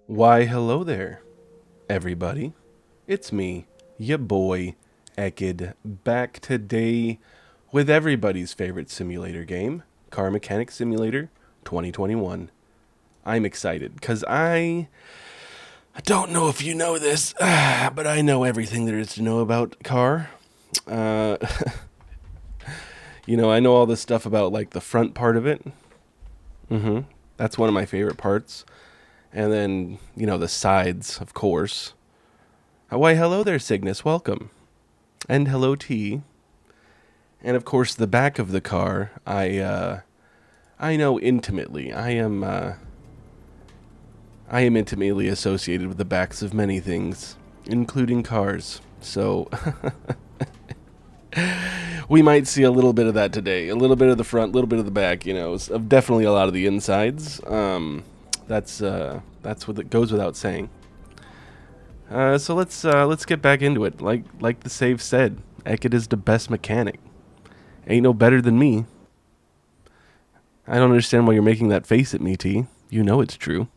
Why, hello there, everybody. It's me, ya boy, Ekid, back today with everybody's favorite simulator game, Car Mechanic Simulator 2021. I'm excited because I don't know if you know this, but I know everything there is to know about car. Uh, I know all this stuff about like the front part of it. Mm-hmm. That's one of my favorite parts. And then, the sides, of course. Why, hello there, Cygnus. Welcome. And hello, T. And of course, the back of the car, I know intimately. I am intimately associated with the backs of many things, including cars. So we might see a little bit of that today. A little bit of the front, a little bit of the back. Definitely a lot of the insides. That's what it goes without saying. So let's get back into it. Like the save said, Ekid is the best mechanic. Ain't no better than me. I don't understand why you're making that face at me, T. You know it's true.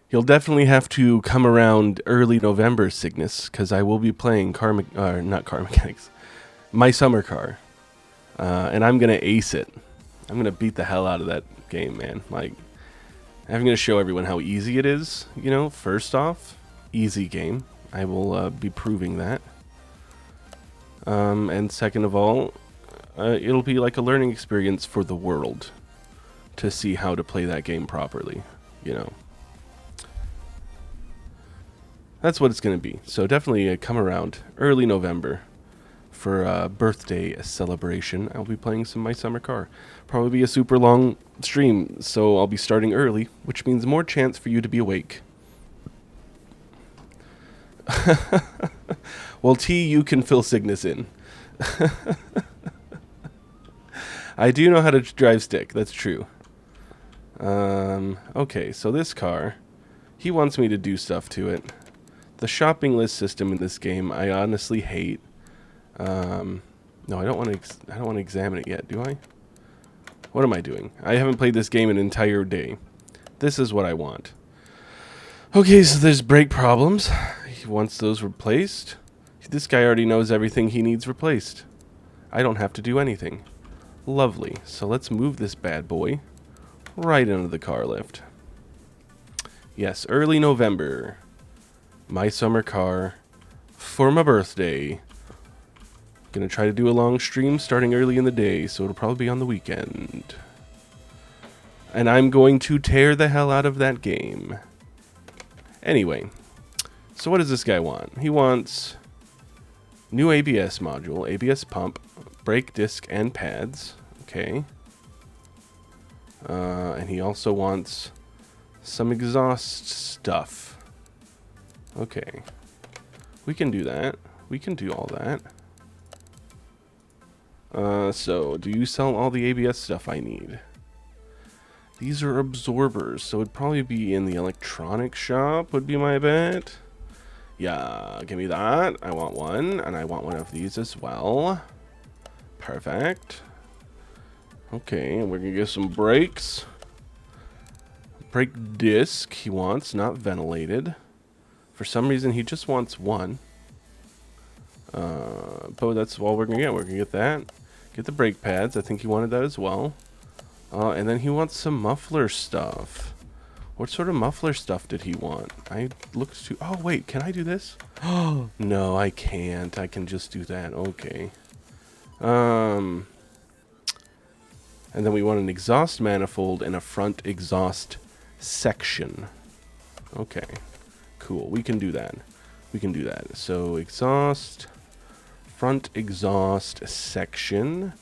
You'll definitely have to come around early November, Cygnus, because I will be playing not car mechanics, my summer car, and I'm gonna ace it. I'm gonna beat the hell out of that game, man. Like, I'm gonna show everyone how easy it is. First off, easy game. I will be proving that. And second of all, it'll be like a learning experience for the world to see how to play that game properly. That's what it's going to be. So definitely come around early November for a birthday celebration. I'll be playing some My Summer Car. Probably be a super long stream, so I'll be starting early, which means more chance for you to be awake. Well, T, you can fill Cygnus in. I do know how to drive stick. That's true. Okay, so this car, he wants me to do stuff to it. The shopping list system in this game, I honestly hate. No, I don't want to examine it yet, do I? What am I doing? I haven't played this game an entire day. This is what I want. Okay, so there's brake problems. He wants those replaced. This guy already knows everything he needs replaced. I don't have to do anything. Lovely. So let's move this bad boy right into the car lift. Yes, early November. My summer car for my birthday. Gonna try to do a long stream starting early in the day, so it'll probably be on the weekend. And I'm going to tear the hell out of that game. Anyway, so what does this guy want? He wants new ABS module, ABS pump, brake disc, and pads. Okay. And he also wants some exhaust stuff. Okay. We can do that. We can do all that. So, do you sell all the ABS stuff I need? These are absorbers, so it'd probably be in the electronic shop, would be my bet. Yeah, give me that. I want one, and I want one of these as well. Perfect. Okay, and we're gonna get some brakes. Brake disc he wants, not ventilated. For some reason, he just wants one. But that's all we're gonna get. We're gonna get that. Get the brake pads. I think he wanted that as well. And then he wants some muffler stuff. What sort of muffler stuff did he want? I looked to... Oh, wait. Can I do this? Oh, no, I can't. I can just do that. Okay. And then we want an exhaust manifold and a front exhaust section. Okay. Cool. We can do that. We can do that. So, exhaust... front exhaust section,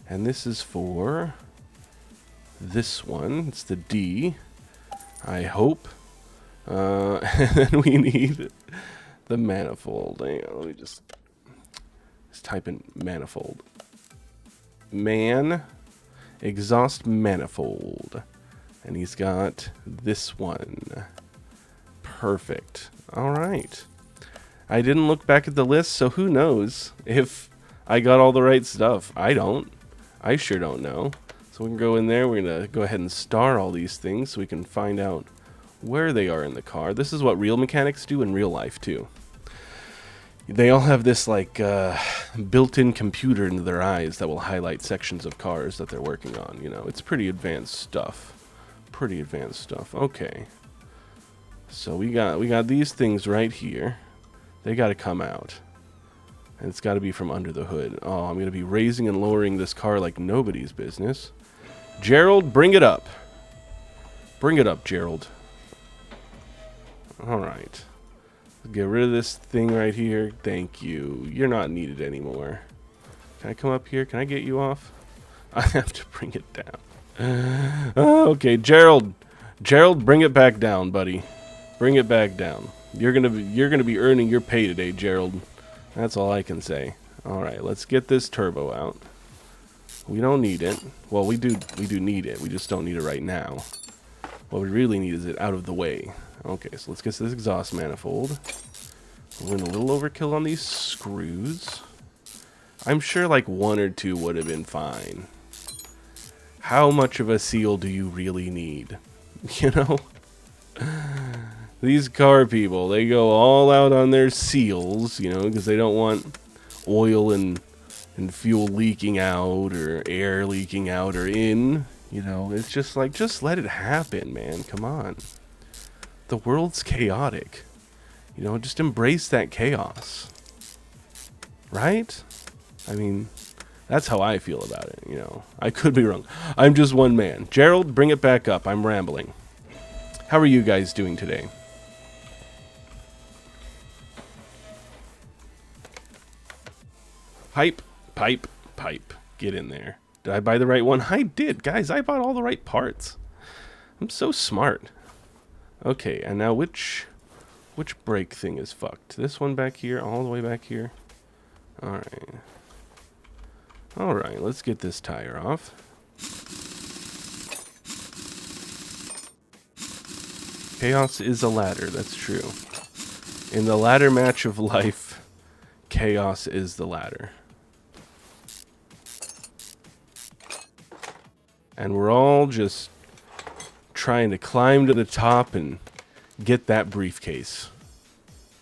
and this is for this one. It's the D, I hope. And then we need the manifold. Hang on, let me just type in manifold. Exhaust manifold, and he's got this one. Perfect. All right. I didn't look back at the list, so who knows if I got all the right stuff. I don't. I sure don't know. So So we can go in there. We're going to go ahead and star all these things so we can find out where they are in the car. This is what real mechanics do in real life, too. They all have this, like, built-in computer into their eyes that will highlight sections of cars that they're working on. You know, it's pretty advanced stuff. Pretty advanced stuff. Okay. So we got these things right here. They got to come out. And it's got to be from under the hood. Oh, I'm going to be raising and lowering this car like nobody's business. Gerald, bring it up. Bring it up, Gerald. All right. Get rid of this thing right here. Thank you. You're not needed anymore. Can I come up here? Can I get you off? I have to bring it down. Okay, Gerald. Gerald, bring it back down, buddy. Bring it back down. You're gonna be earning your pay today, Gerald. That's all I can say. All right, let's get this turbo out. We don't need it. Well, we do need it. We just don't need it right now. What we really need is it out of the way. Okay, so let's get this exhaust manifold. We're in a little overkill on these screws. I'm sure like 1 or 2 would have been fine. How much of a seal do you really need? You know? These car people, they go all out on their seals, you know, because they don't want oil and fuel leaking out or air leaking out or in. You know, it's just like, just let it happen, man. Come on. The world's chaotic. You know, just embrace that chaos. Right? I mean, that's how I feel about it, you know. I could be wrong. I'm just one man. Gerald, bring it back up. I'm rambling. How are you guys doing today? Pipe, pipe, pipe. Get in there. Did I buy the right one? I did, guys. I bought all the right parts. I'm so smart. Okay, and now which brake thing is fucked? This one back here, all the way back here. All right. All right, let's get this tire off. Chaos is a ladder, that's true. In the ladder match of life, chaos is the ladder. And we're all just trying to climb to the top and get that briefcase.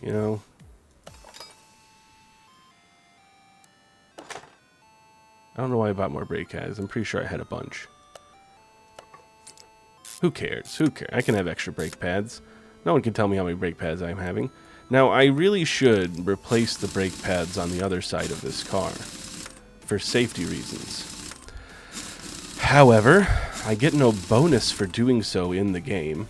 You know? I don't know why I bought more brake pads. I'm pretty sure I had a bunch. Who cares? Who cares? I can have extra brake pads. No one can tell me how many brake pads I'm having. Now, I really should replace the brake pads on the other side of this car. For safety reasons. However, I get no bonus for doing so in the game,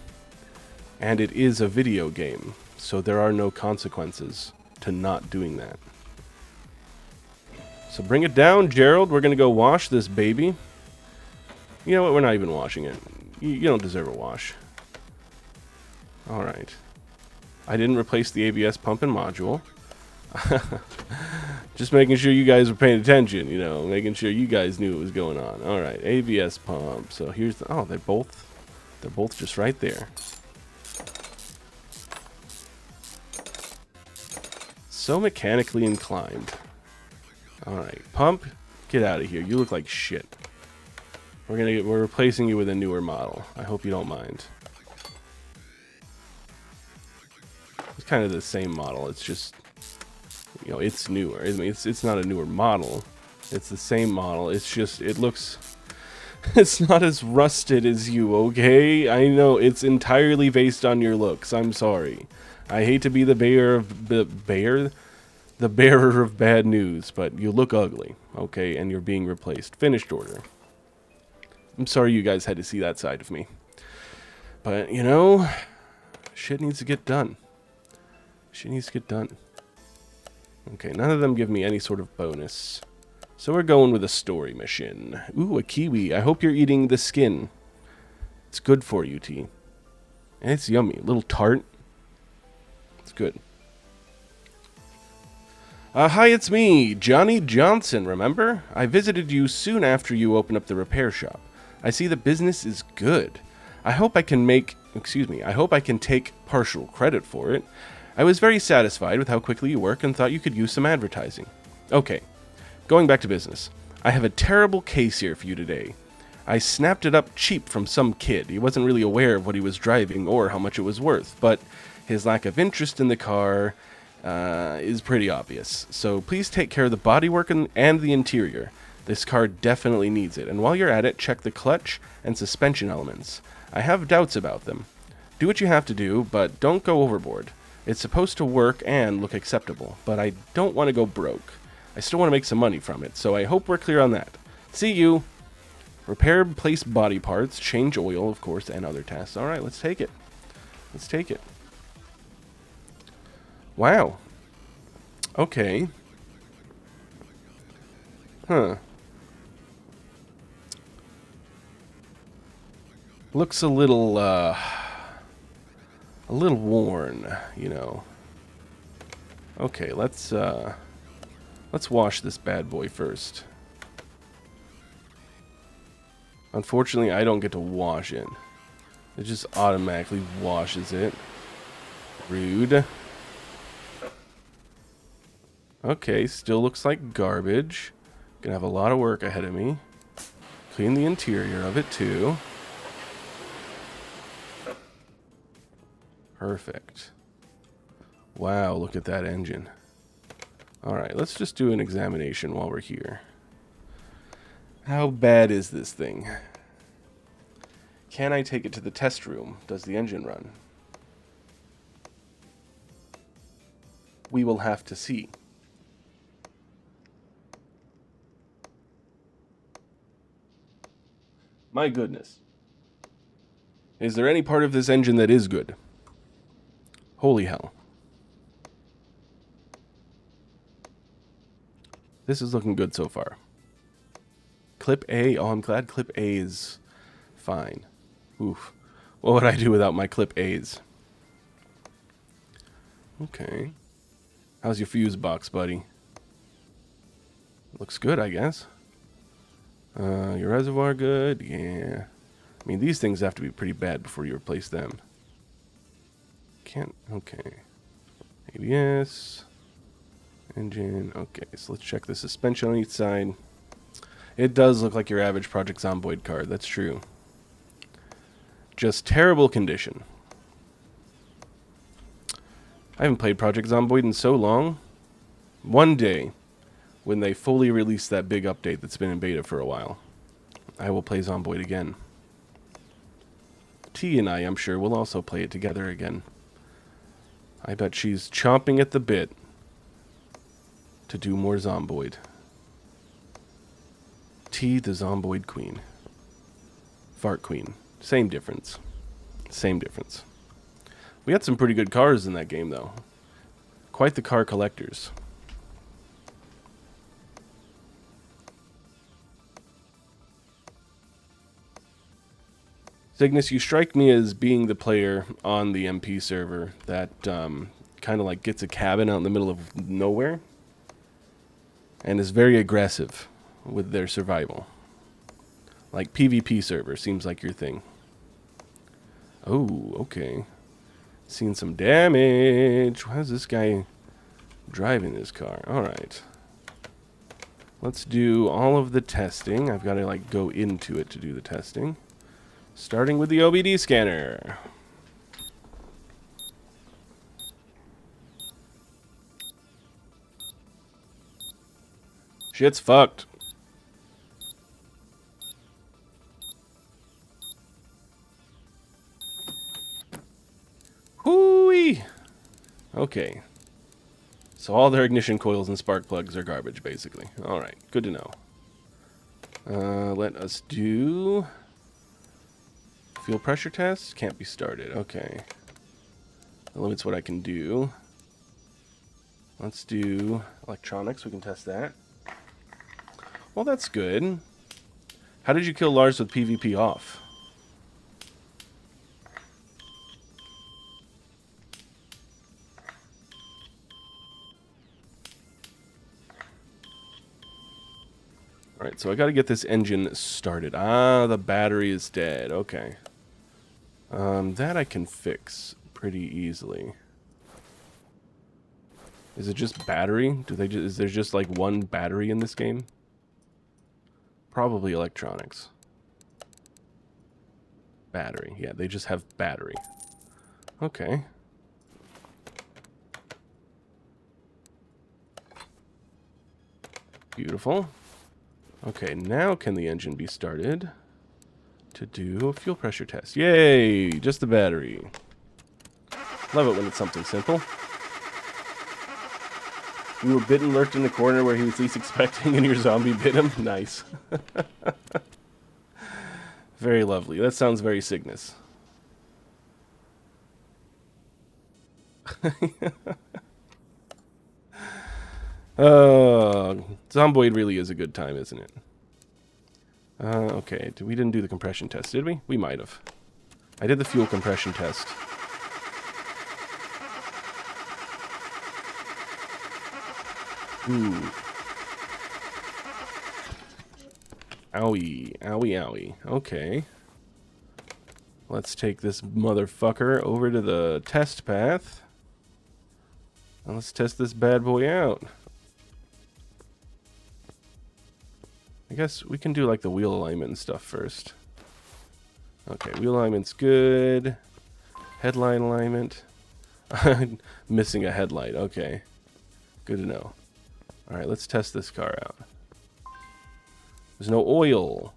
and it is a video game, so there are no consequences to not doing that. So bring it down, Gerald. We're going to go wash this baby. You know what? We're not even washing it. You don't deserve a wash. Alright. I didn't replace the ABS pump and module. Just making sure you guys were paying attention, you know, making sure you guys knew what was going on. All right, ABS pump. So here's the, oh, they're both just right there. So mechanically inclined. All right, pump, get out of here. You look like shit. We're replacing you with a newer model. I hope you don't mind. It's kind of the same model. It's just, you know, it's newer. I mean, it's not a newer model. It's the same model. It's just, it looks, it's not as rusted as you, okay? I know, it's entirely based on your looks. I'm sorry. I hate to be the bearer of bad news, but you look ugly, okay? And you're being replaced. Finished order. I'm sorry you guys had to see that side of me. But, you know, shit needs to get done. Shit needs to get done. Okay, none of them give me any sort of bonus. So we're going with a story mission. Ooh, a kiwi. I hope you're eating the skin. It's good for you, T. And it's yummy. A little tart. It's good. Hi, it's me, Johnny Johnson, remember? I visited you soon after you opened up the repair shop. I see the business is good. I hope I can take partial credit for it. I was very satisfied with how quickly you work and thought you could use some advertising. Okay, going back to business. I have a terrible case here for you today. I snapped it up cheap from some kid. He wasn't really aware of what he was driving or how much it was worth, but his lack of interest in the car is pretty obvious. So please take care of the bodywork and the interior. This car definitely needs it. And while you're at it, check the clutch and suspension elements. I have doubts about them. Do what you have to do, but don't go overboard. It's supposed to work and look acceptable, but I don't want to go broke. I still want to make some money from it, so I hope we're clear on that. See you! Repair, place body parts, change oil, of course, and other tasks. Alright, let's take it. Let's take it. Wow. Okay. Huh. Looks a little worn, you know. Okay, let's wash this bad boy first. Unfortunately, I don't get to wash it. It just automatically washes it. Rude. Okay, still looks like garbage. Gonna have a lot of work ahead of me. Clean the interior of it too. Perfect. Wow, look at that engine. Alright, let's just do an examination while we're here. How bad is this thing? Can I take it to the test room? Does the engine run? We will have to see. My goodness. Is there any part of this engine that is good? Holy hell. This is looking good so far. Clip A. Oh, I'm glad clip A is fine. Oof. What would I do without my clip A's? Okay. How's your fuse box, buddy? Looks good, I guess. Your reservoir good? Yeah. I mean, these things have to be pretty bad before you replace them. Can't... Okay. ABS. Engine. Okay, so let's check the suspension on each side. It does look like your average Project Zomboid car. That's true. Just terrible condition. I haven't played Project Zomboid in so long. One day, when they fully release that big update that's been in beta for a while, I will play Zomboid again. T and I, I'm sure, will also play it together again. I bet she's chomping at the bit to do more Zomboid. T, the Zomboid Queen. Fart Queen. Same difference. Same difference. We had some pretty good cars in that game, though. Quite the car collectors. Cygnus, you strike me as being the player on the MP server that kind of like gets a cabin out in the middle of nowhere and is very aggressive with their survival. Like PvP server seems like your thing. Oh, okay. Seen some damage. How's this guy driving this car? Alright. Let's do all of the testing. I've got to like go into it to do the testing. Starting with the OBD scanner. Shit's fucked. Hooey! Okay. So all their ignition coils and spark plugs are garbage, basically. Alright, good to know. Let us do... fuel pressure test? Can't be started. Okay. That limits what I can do. Let's do electronics. We can test that. Well, that's good. How did you kill Lars with PvP off? Alright, so I gotta get this engine started. Ah, the battery is dead. Okay. That I can fix pretty easily. Is it just battery? Is there just like one battery in this game? Probably electronics. Battery. Yeah, they just have battery. Okay. Beautiful. Okay, now can the engine be started to do a fuel pressure test? Yay! Just the battery. Love it when it's something simple. You were bitten, lurked in the corner where he was least expecting, and your zombie bit him? Nice. Very lovely. That sounds very Cygnus. Zomboid really is a good time, isn't it? Okay, we didn't do the compression test, did we? We might have. I did the fuel compression test. Ooh. Owie, owie, owie. Okay. Let's take this motherfucker over to the test path. And let's test this bad boy out. I guess we can do like the wheel alignment and stuff first. Okay, wheel alignment's good. Headline alignment. Missing a headlight. Okay. Good to know. Alright, let's test this car out. There's no oil.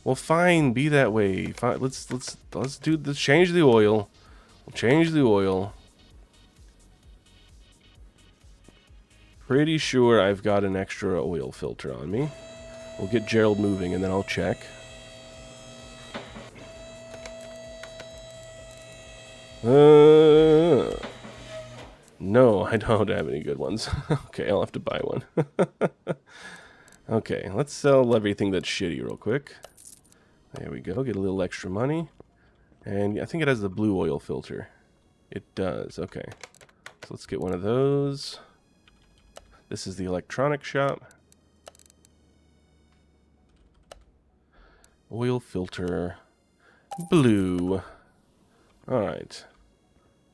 Well, fine, be that way. Fine, let's change the oil. We'll change the oil. Pretty sure I've got an extra oil filter on me. We'll get Gerald moving and then I'll check. No, I don't have any good ones. Okay, I'll have to buy one. Okay, let's sell everything that's shitty real quick. There we go, get a little extra money. And I think it has the blue oil filter. It does, okay. So let's get one of those. This is the electronic shop. Oil filter. Blue. Alright.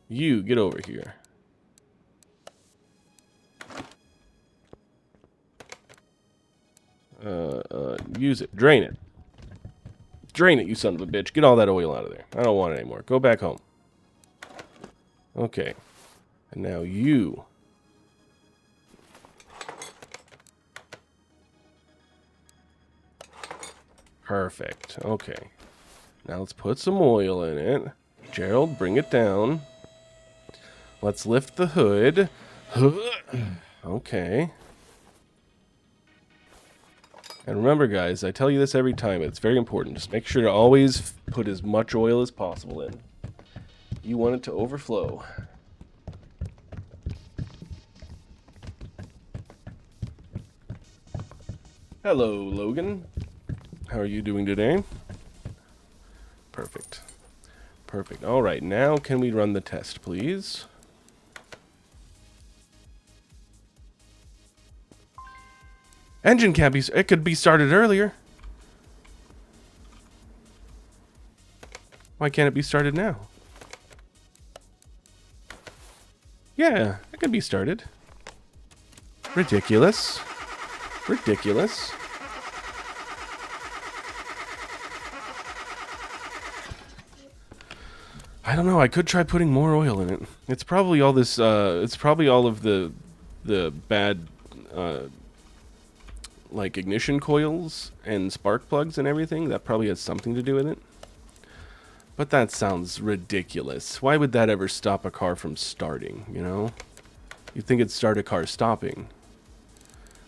You, get over here. Use it. Drain it. Drain it, you son of a bitch. Get all that oil out of there. I don't want it anymore. Go back home. Okay. And now you. Perfect. Okay. Now let's put some oil in it. Gerald, bring it down. Let's lift the hood. Okay. And remember, guys, I tell you this every time. It's very important. Just make sure to always put as much oil as possible in. You want it to overflow. Hello, Logan. How are you doing today? Perfect. Perfect. All right, now can we run the test, please? Engine can't be... It could be started earlier. Why can't it be started now? Yeah, it can be started. Ridiculous. Ridiculous. I don't know. I could try putting more oil in it. It's probably all this. It's probably all of the bad, like ignition coils and spark plugs and everything. That probably has something to do with it. But that sounds ridiculous. Why would that ever stop a car from starting? You know, you'd think it'd start a car stopping.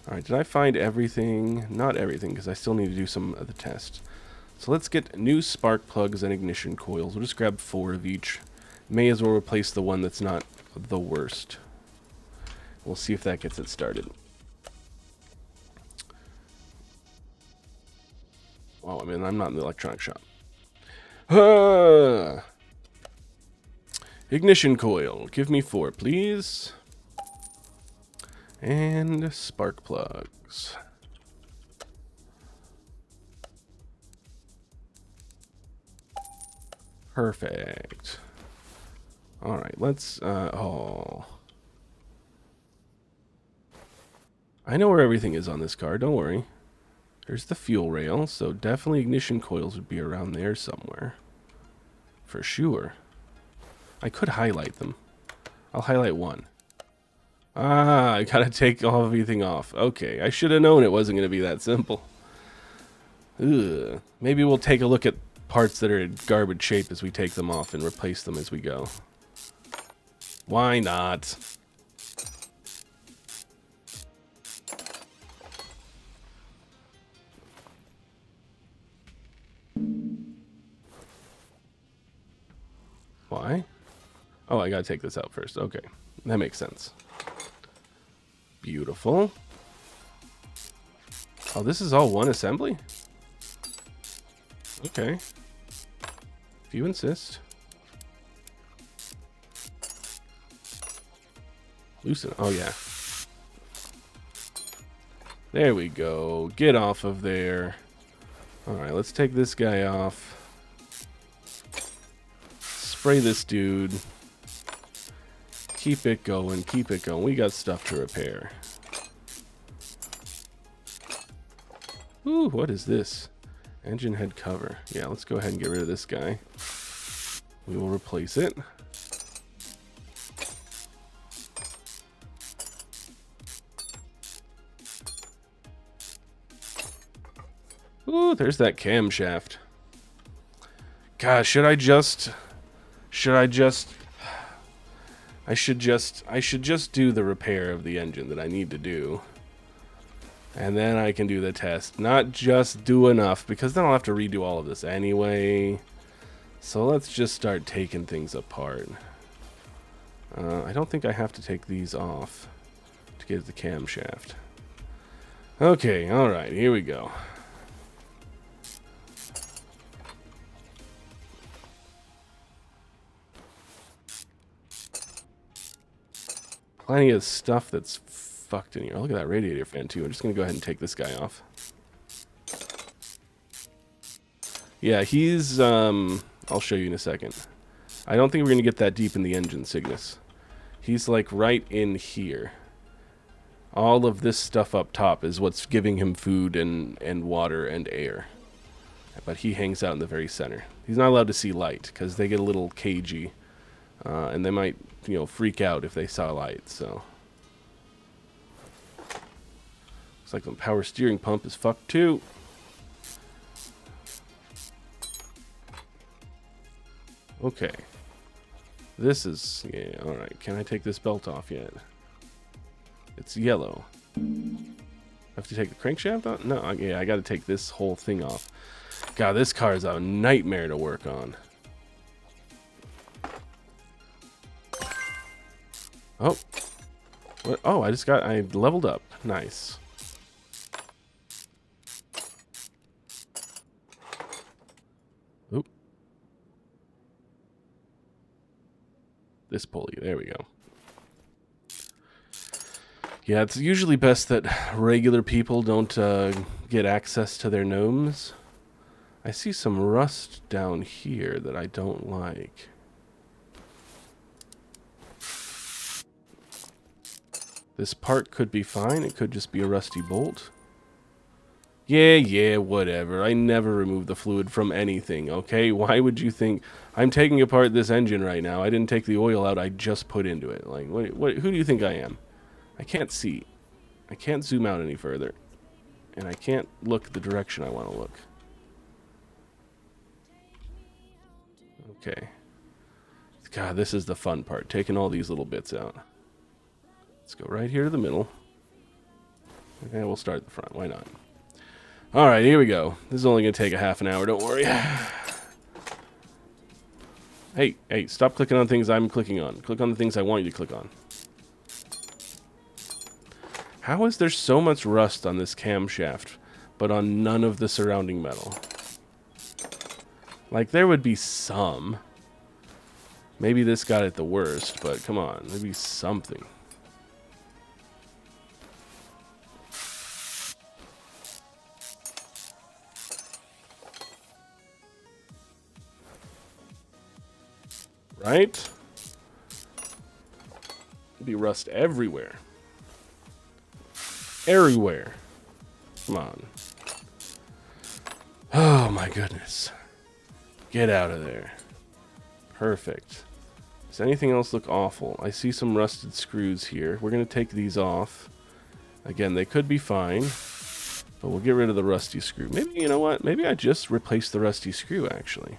All right. Did I find everything? Not everything, because I still need to do some of the tests. So let's get new spark plugs and ignition coils. We'll just grab 4 of each. May as well replace the one that's not the worst. We'll see if that gets it started. Oh, I mean, I'm not in the electronic shop. Ignition coil. Give me 4, please. And spark plugs. Perfect. All right, let's, oh. I know where everything is on this car, don't worry. There's the fuel rail, so definitely ignition coils would be around there somewhere. For sure. I could highlight them. I'll highlight one. Ah, I gotta take everything off. Okay, I should have known it wasn't going to be that simple. Ugh. Maybe we'll take a look at parts that are in garbage shape as we take them off and replace them as we go. Why not? Why? Oh, I gotta take this out first. Okay, that makes sense. Beautiful. Oh, this is all one assembly? Okay. If you insist. Loosen. Oh, yeah. There we go. Get off of there. Alright, let's take this guy off. Spray this dude. Keep it going. Keep it going. We got stuff to repair. Ooh, what is this? Engine head cover. Yeah, let's go ahead and get rid of this guy. We will replace it. Ooh, there's that camshaft. Gosh, I should just do the repair of the engine that I need to do. And then I can do the test. Not just do enough, because then I'll have to redo all of this anyway. So let's just start taking things apart. I don't think I have to take these off to get the camshaft. Okay, alright, here we go. Plenty of stuff that's fucked in here. Look at that radiator fan too. I'm just gonna go ahead and take this guy off. Yeah, he's I'll show you in a second. I don't think we're gonna get that deep in the engine, Cygnus. He's like right in here. All of this stuff up top is what's giving him food and water and air. But he hangs out in the very center. He's not allowed to see light because they get a little cagey. And they might, you know, freak out if they saw light, so. Looks like the power steering pump is fucked too. Okay. This is, yeah, alright. Can I take this belt off yet? It's yellow. I have to take the crankshaft off? No, yeah, I gotta take this whole thing off. God, this car is a nightmare to work on. Oh. What? Oh, I leveled up. Nice. Oop. This pulley. There we go. Yeah, it's usually best that regular people don't get access to their gnomes. I see some rust down here that I don't like. This part could be fine. It could just be a rusty bolt. Yeah, whatever. I never remove the fluid from anything, okay? Why would you think I'm taking apart this engine right now? I didn't take the oil out. I just put into it. Like, who do you think I am? I can't see. I can't zoom out any further. And I can't look the direction I want to look. Okay. God, this is the fun part. Taking all these little bits out. Let's go right here to the middle. Okay, we'll start at the front. Why not? Alright, here we go. This is only going to take a half an hour. Don't worry. Hey, stop clicking on things I'm clicking on. Click on the things I want you to click on. How is there so much rust on this camshaft, but on none of the surrounding metal? Like, there would be some. Maybe this got it the worst, but come on. There'd be something. Right? There'd be rust everywhere. Everywhere. Come on. Oh my goodness. Get out of there. Perfect. Does anything else look awful? I see some rusted screws here. We're going to take these off. Again, they could be fine, but we'll get rid of the rusty screw. Maybe, you know what? Maybe I just replace the rusty screw, actually.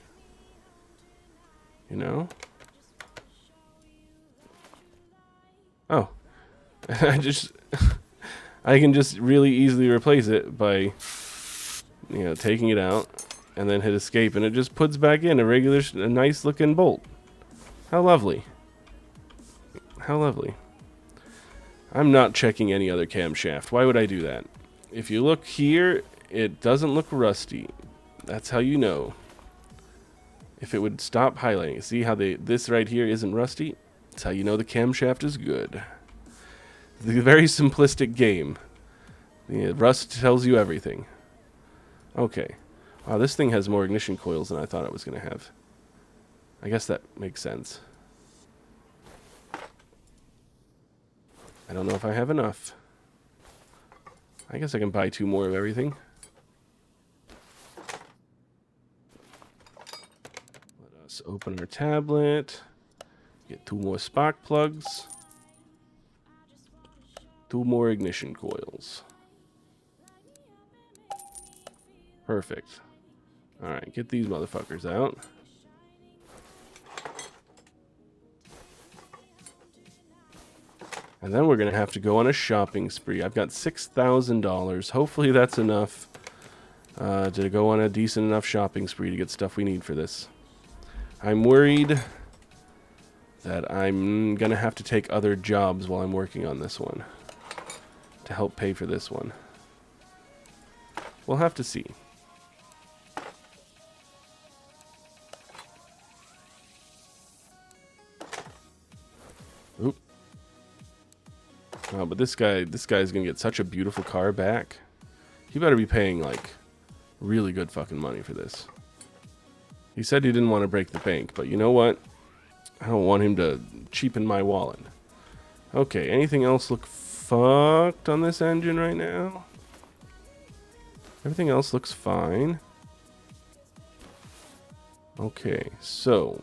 You know? Oh. I can just really easily replace it by, taking it out and then hit escape, and it just puts back in a nice looking bolt. How lovely. How lovely. I'm not checking any other camshaft. Why would I do that? If you look here, it doesn't look rusty. That's how you know. If it would stop highlighting. See how this right here isn't rusty? That's how you know the camshaft is good. It's a very simplistic game. The rust tells you everything. Okay. Wow, this thing has more ignition coils than I thought it was going to have. I guess that makes sense. I don't know if I have enough. I guess I can buy 2 more of everything. Let us open our tablet. Get 2 more spark plugs. 2 more ignition coils. Perfect. Alright, get these motherfuckers out. And then we're going to have to go on a shopping spree. I've got $6,000. Hopefully that's enough to go on a decent enough shopping spree to get stuff we need for this. I'm worried that I'm going to have to take other jobs while I'm working on this one to help pay for this one. We'll have to see. Oop. Oh, but this guy's gonna get such a beautiful car back. He better be paying, like, really good fucking money for this. He said he didn't want to break the bank, but you know what? I don't want him to cheapen my wallet. Okay, anything else look fucked on this engine right now? Everything else looks fine. Okay, so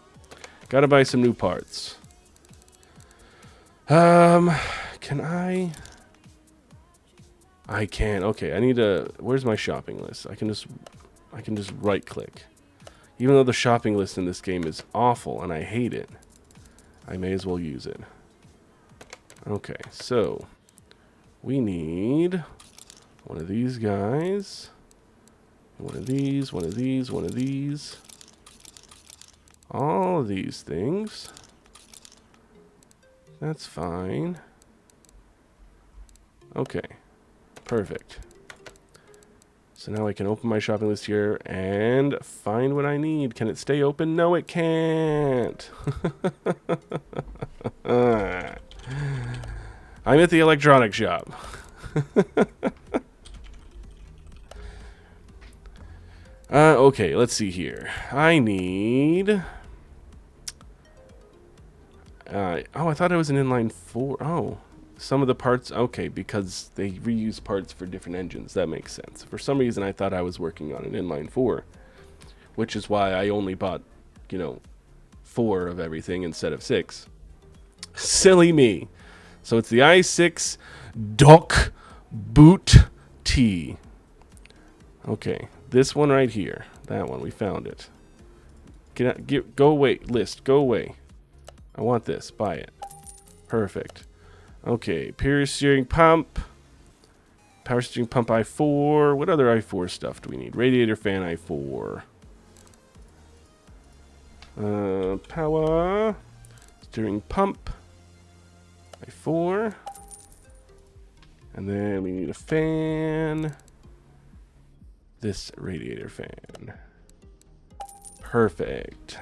gotta buy some new parts. Can I can. Okay, I need to. Where's my shopping list? I can just right click. Even though the shopping list in this game is awful and I hate it, I may as well use it. Okay, so we need one of these guys, one of these, one of these, one of these, all of these things. That's fine. Okay, perfect. So now I can open my shopping list here and find what I need. Can it stay open? No, it can't. I'm at the electronics shop. Okay, let's see here. I need... oh, I thought it was an inline 4. Oh, some of the parts... Okay, because they reuse parts for different engines. That makes sense. For some reason, I thought I was working on an inline 4, which is why I only bought, 4 of everything instead of 6. Silly me. So it's the i6 Doc Boot T. Okay, this one right here. That one, we found it. Go away, list. Go away. I want this. Buy it. Perfect. Okay, power steering pump. Power steering pump i4. What other i4 stuff do we need? Radiator fan i4. Power steering pump i4. And then we need a fan. This radiator fan. Perfect.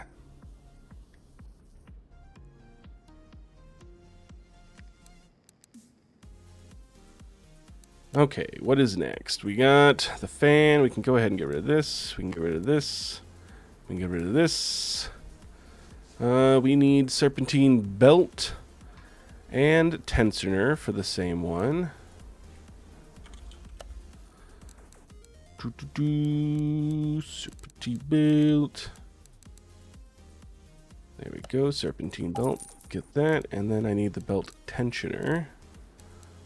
Okay, what is next? We got the fan. We can go ahead and get rid of this. We can get rid of this. We can get rid of this. We need serpentine belt and tensioner for the same one. Serpentine belt. There we go, serpentine belt. Get that, and then I need the belt tensioner,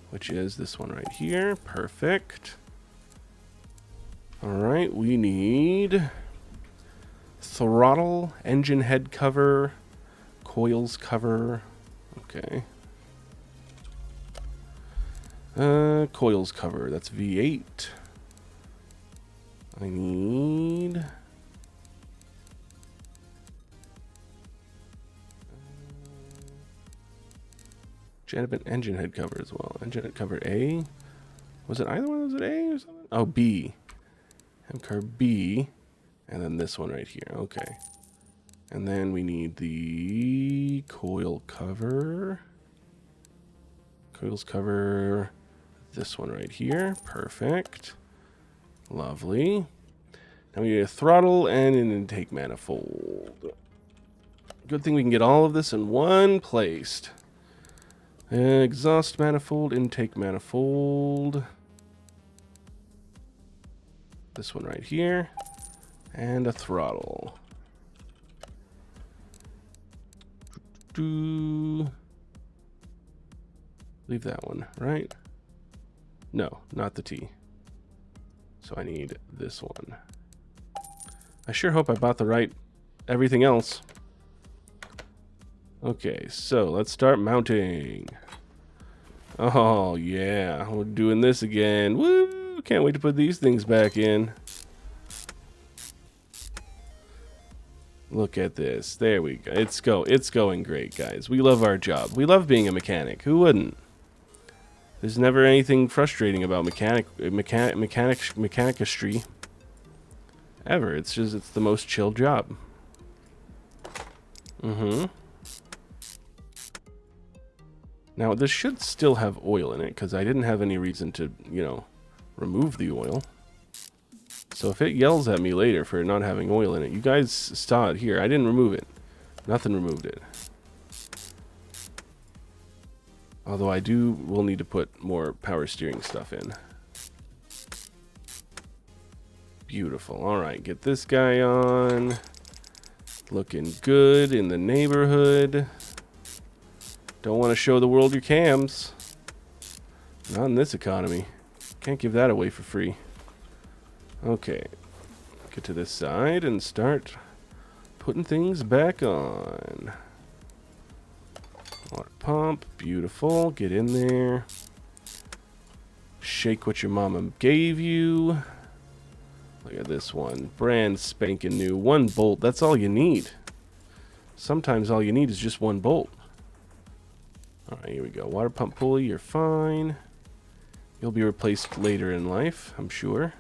which is this one right here. Perfect. All right, we need throttle, engine head cover, coils cover. Okay. Coils cover, that's V8. I need... engine head cover as well. Engine head cover A. Was it either one? Was it A or something? Oh, B. Head cover B. And then this one right here. Okay. And then we need the coil cover. Coils cover this one right here. Perfect. Lovely. Now we need a throttle and an intake manifold. Good thing we can get all of this in one place. Exhaust manifold, intake manifold. This one right here. And a throttle. Leave that one, right? No, not the T. So I need this one. I sure hope I bought the right everything else. Okay, so let's start mounting. Oh, yeah. We're doing this again. Woo! Can't wait to put these things back in. Look at this. There we go. It's going great, guys. We love our job. We love being a mechanic. Who wouldn't? There's never anything frustrating about mechanicistry. Ever. It's the most chill job. Now, this should still have oil in it, because I didn't have any reason to, you know, remove the oil. So if it yells at me later for not having oil in it, you guys saw it here. I didn't remove it. Nothing removed it. Although will need to put more power steering stuff in. Beautiful. All right, get this guy on. Looking good in the neighborhood. Don't want to show the world your cams. Not in this economy. Can't give that away for free. Okay. Get to this side and start putting things back on. Water pump. Beautiful. Get in there. Shake what your mama gave you. Look at this one. Brand spanking new. One bolt. That's all you need. Sometimes all you need is just one bolt. Alright, here we go. Water pump pulley. You're fine. You'll be replaced later in life, I'm sure.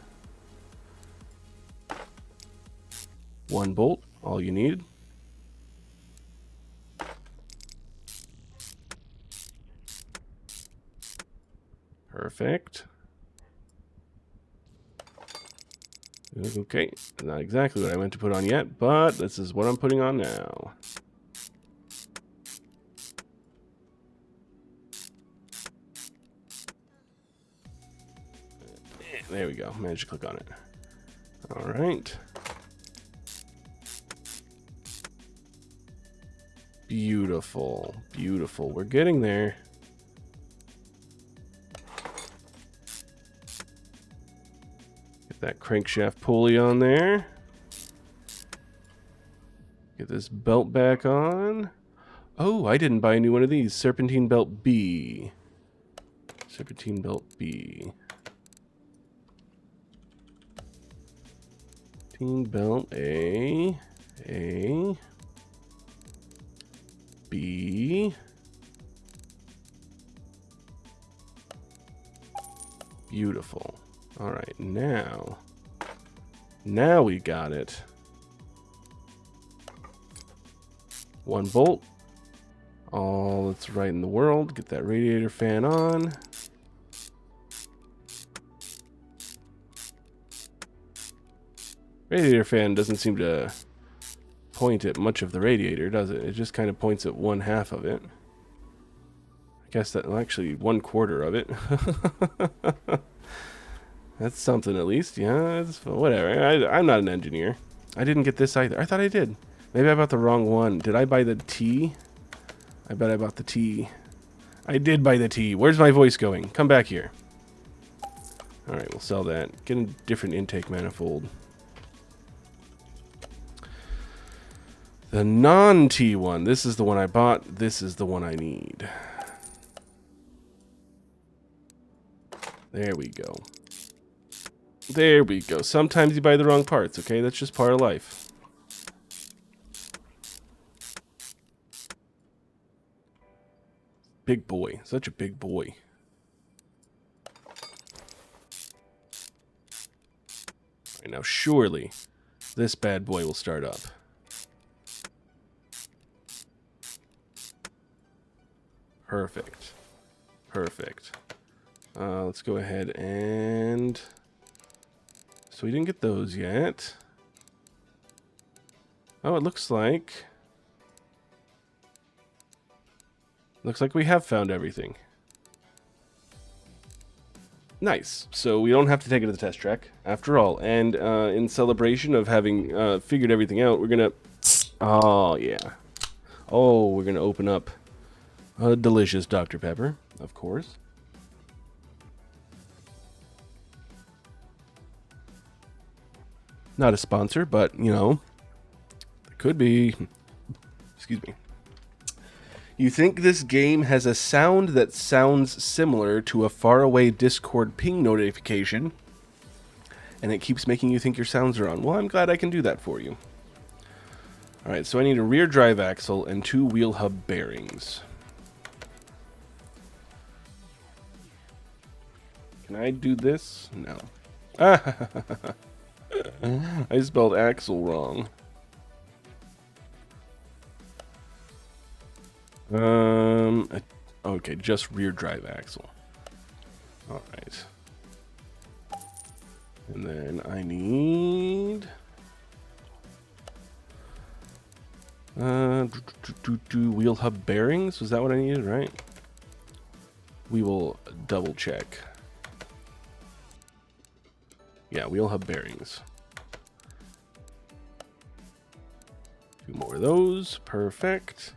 One bolt. All you need. Perfect. Okay, not exactly what I meant to put on yet, but this is what I'm putting on now. There we go. Managed to click on it. All right. Beautiful. Beautiful. We're getting there. Get that crankshaft pulley on there. Get this belt back on. Oh, I didn't buy a new one of these. Serpentine belt B. Serpentine belt B. Belt A, B, beautiful. All right, now we got it. One bolt, all that's right in the world. Get that radiator fan on. Radiator fan doesn't seem to point at much of the radiator, does it? It just kind of points at one half of it. I guess that, well, actually 1/4 of it. That's something at least. Yeah, it's whatever. I'm not an engineer. I didn't get this either. I thought I did. Maybe I bought the wrong one. Did I buy the T? I bet I bought the T. I did buy the T. Where's my voice going? Come back here. Alright, we'll sell that. Get a different intake manifold. The non-T one. This is the one I bought. This is the one I need. There we go. There we go. Sometimes you buy the wrong parts, okay? That's just part of life. Big boy. Such a big boy. All right, now surely this bad boy will start up. Perfect. Perfect. Let's go ahead and... So we didn't get those yet. Oh, it looks like... Looks like we have found everything. Nice. So we don't have to take it to the test track, after all. And in celebration of having figured everything out, we're gonna... Oh, yeah. Oh, we're gonna open up a delicious Dr. Pepper, of course. Not a sponsor, but, you know, it could be. Excuse me. You think this game has a sound that sounds similar to a faraway Discord ping notification, and it keeps making you think your sounds are on. Well, I'm glad I can do that for you. Alright, so I need a rear drive axle and 2 wheel hub bearings. Can I do this? No. I spelled axle wrong. Okay, just rear drive axle. Alright. And then I need... wheel hub bearings? Was that what I needed, right? We will double check. Yeah, wheel hub bearings. 2 more of those. Perfect.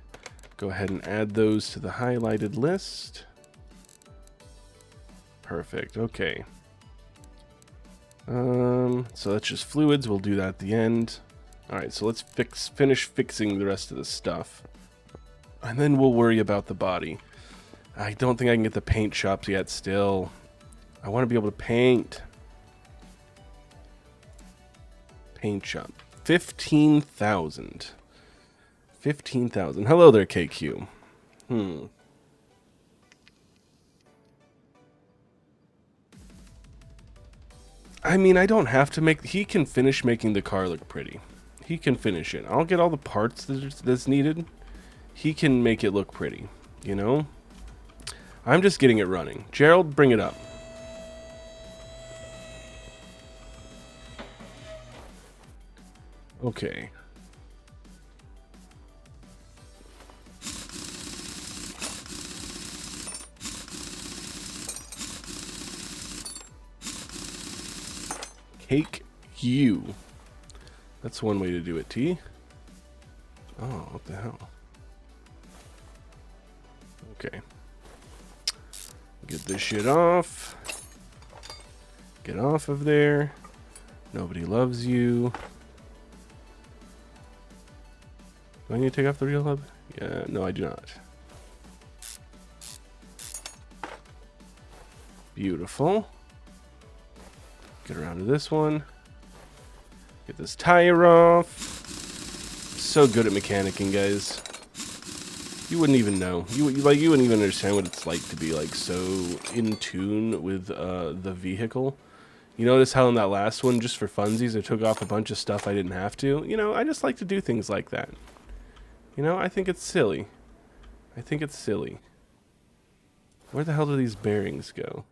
Go ahead and add those to the highlighted list. Perfect. Okay. So that's just fluids. We'll do that at the end. All right, so let's finish fixing the rest of the stuff. And then we'll worry about the body. I don't think I can get the paint shops yet still. I want to be able to paint. Paint shop. 15,000. 15,000. Hello there, KQ. I mean, I don't have to make... He can finish making the car look pretty. He can finish it. I'll get all the parts that's needed. He can make it look pretty, you know? I'm just getting it running. Gerald, bring it up. Okay. Cake you. That's one way to do it, T. Oh, what the hell? Okay. Get this shit off. Get off of there. Nobody loves you. Do I need to take off the real hub? Yeah, no, I do not. Beautiful. Get around to this one. Get this tire off. So good at mechanicking, guys. You wouldn't even know. You wouldn't even understand what it's like to be like so in tune with the vehicle. You notice how in that last one, just for funsies, I took off a bunch of stuff I didn't have to. You know, I just like to do things like that. You know, I think it's silly. I think it's silly. Where the hell do these bearings go?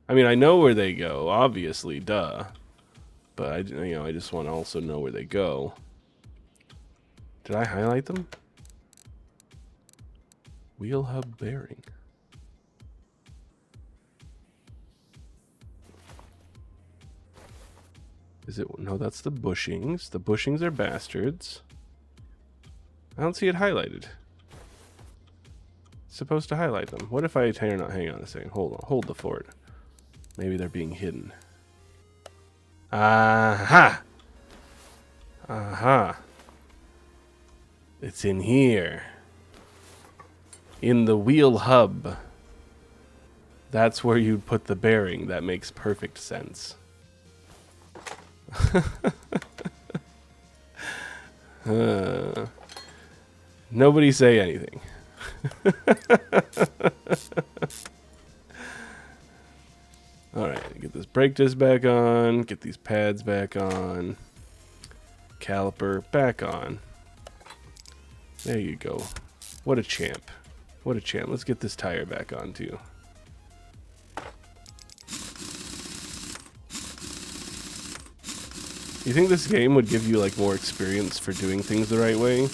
I mean, I know where they go, obviously, duh. But I just want to also know where they go. Did I highlight them? Wheel hub bearing. Is it? No, that's the bushings. The bushings are bastards. I don't see it highlighted. It's supposed to highlight them. What if I turn on? Hang on a second. Hold on. Hold the fort. Maybe they're being hidden. Aha! Aha! It's in here. In the wheel hub. That's where you'd put the bearing. That makes perfect sense. Nobody say anything. Alright, get this brake disc back on. Get these pads back on. Caliper back on. There you go. What a champ. What a champ. Let's get this tire back on too. You think this game would give you like more experience for doing things the right way?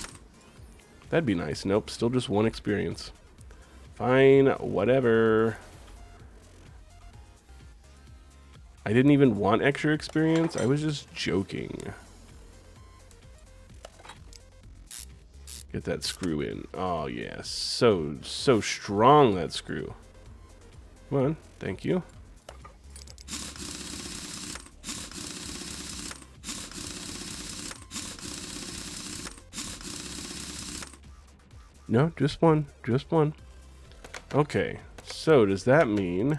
That'd be nice. Nope, still just one experience. Fine, whatever. I didn't even want extra experience. I was just joking. Get that screw in. Oh yeah, so strong, that screw. Come on, thank you. No, just one. Just one. Okay, so does that mean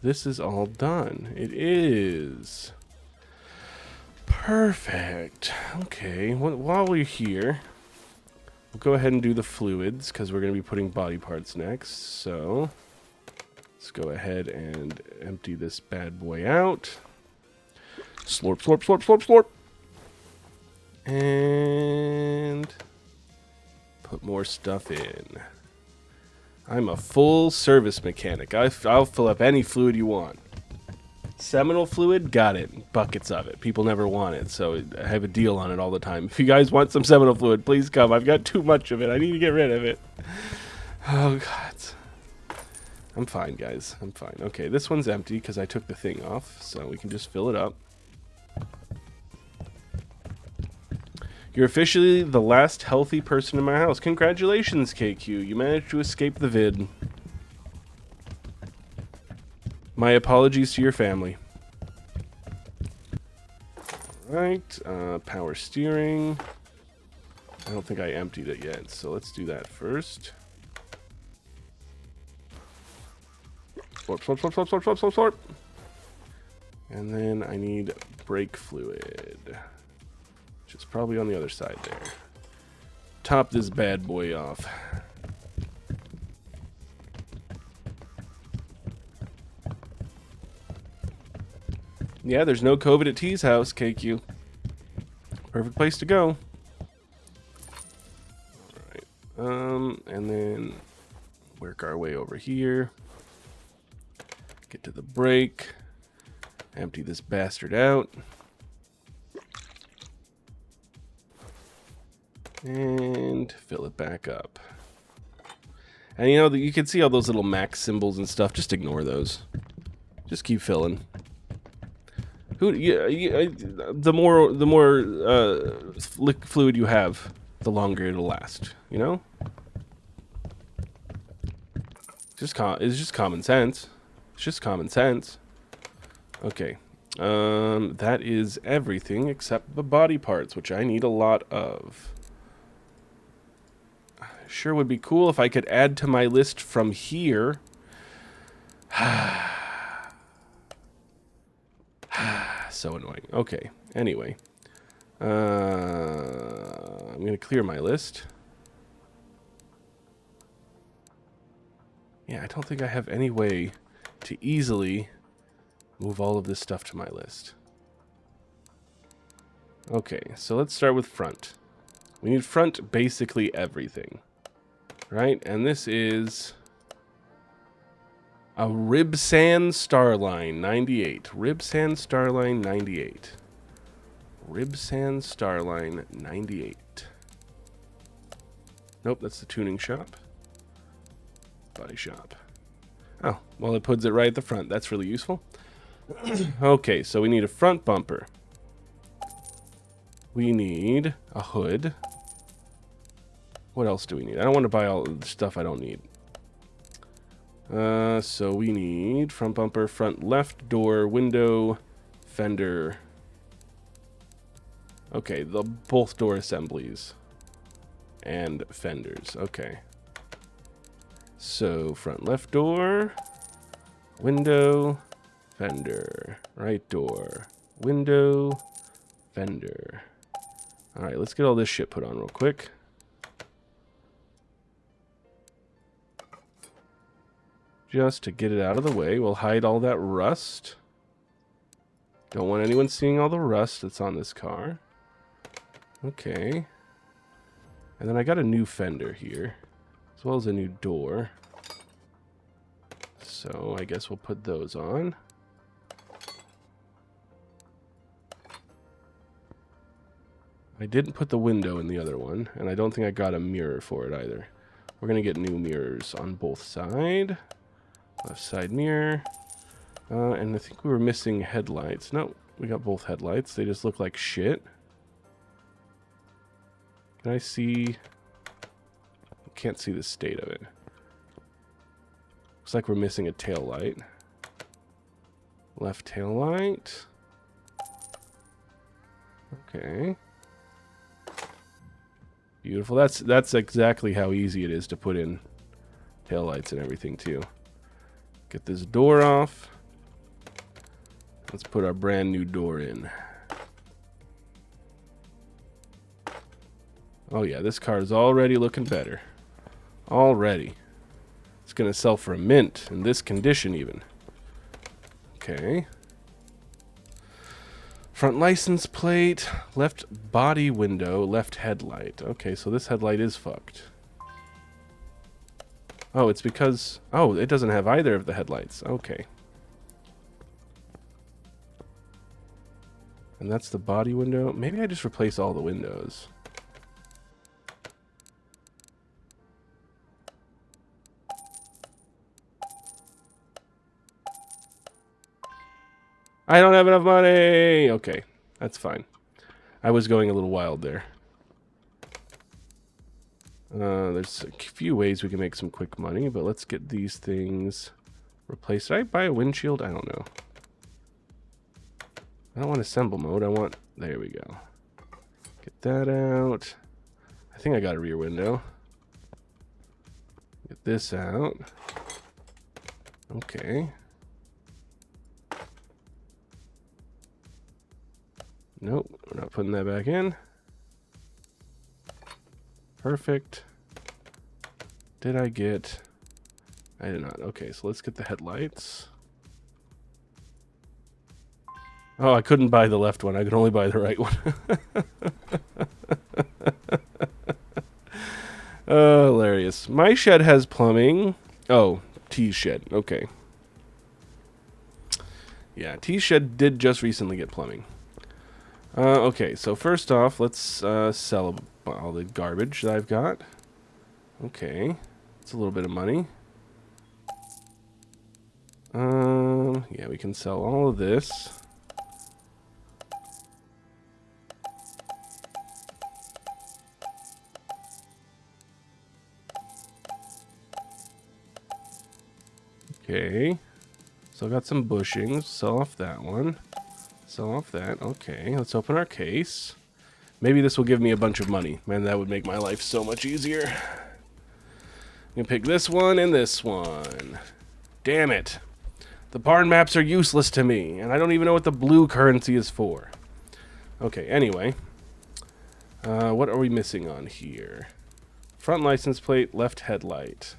this is all done? It is. Perfect. Okay, while we're here, we'll go ahead and do the fluids, because we're going to be putting body parts next. So let's go ahead and empty this bad boy out. Slurp, slurp, slurp, slurp, slurp. And put more stuff in. I'm a full service mechanic. I'll fill up any fluid you want. Seminal fluid, got it. Buckets of it. People never want it, so I have a deal on it all the time. If you guys want some seminal fluid, please come. I've got too much of it. I need to get rid of it. Oh, God. I'm fine, guys. I'm fine. Okay, this one's empty because I took the thing off, so we can just fill it up. You're officially the last healthy person in my house. Congratulations, KQ. You managed to escape the vid. My apologies to your family. Alright, power steering. I don't think I emptied it yet, so let's do that first. Slurp, slurp, slurp, slurp, slurp, slurp, slurp, slurp. And then I need brake fluid, which is probably on the other side there. Top this bad boy off. Yeah, there's no COVID at T's house, KQ. Perfect place to go. Alright. And then work our way over here. Get to the brake. Empty this bastard out. And fill it back up. And you know, you can see all those little max symbols and stuff. Just ignore those. Just keep filling. The more fluid you have, the longer it'll last. You know, it's just common sense. It's just common sense. Okay, that is everything except the body parts, which I need a lot of. Sure would be cool if I could add to my list from here. So annoying. Okay, anyway. I'm going to clear my list. Yeah, I don't think I have any way to easily move all of this stuff to my list. Okay, so let's start with front. We need front basically everything. Right? And this is a Ribsan Starline 98. Ribsan Starline 98. Ribsan Starline 98. Nope, that's the tuning shop. Body shop. Oh, well, it puts it right at the front. That's really useful. Okay, so we need a front bumper. We need a hood. What else do we need? I don't want to buy all the stuff I don't need. So we need front bumper, front left door, window, fender. Okay, the both door assemblies and fenders. Okay. So front left door, window, fender, right door, window, fender. All right, let's get all this shit put on real quick. Just to get it out of the way, we'll hide all that rust. Don't want anyone seeing all the rust that's on this car. Okay. And then I got a new fender here, as well as a new door. So I guess we'll put those on. I didn't put the window in the other one, and I don't think I got a mirror for it either. We're going to get new mirrors on both sides. Left side mirror. And I think we were missing headlights. No, we got both headlights. They just look like shit. Can I see? I can't see the state of it. Looks like we're missing a tail light. Left tail light. Okay. Beautiful. That's exactly how easy it is to put in tail lights and everything too. Get this door off. Let's put our brand new door in. Oh yeah, this car is already looking better. Already. It's gonna sell for a mint in this condition even. Okay. Front license plate, left body window, left headlight. Okay, so this headlight is fucked. Oh, it's because... Oh, it doesn't have either of the headlights. Okay. And that's the body window. Maybe I just replace all the windows. I don't have enough money! Okay, that's fine. I was going a little wild there. There's a few ways we can make some quick money, but let's get these things replaced. Did I buy a windshield? I don't know. I don't want assemble mode. I want... There we go. Get that out. I think I got a rear window. Get this out. Okay. Nope, we're not putting that back in. Perfect. Did I get... I did not. Okay, so let's get the headlights. Oh, I couldn't buy the left one. I could only buy the right one. Oh, hilarious. My shed has plumbing. Oh, T's shed. Okay. Yeah, T's shed did just recently get plumbing. Okay, so first off, let's sell all the garbage that I've got. Okay, it's a little bit of money. Yeah, we can sell all of this. Okay, so I got some bushings. Sell off that one. Sell off that. Okay, let's open our case. Maybe this will give me a bunch of money. Man, that would make my life so much easier. I'm gonna pick this one and this one. Damn it. The barn maps are useless to me, and I don't even know what the blue currency is for. Okay, anyway. What are we missing on here? Front license plate, left headlight.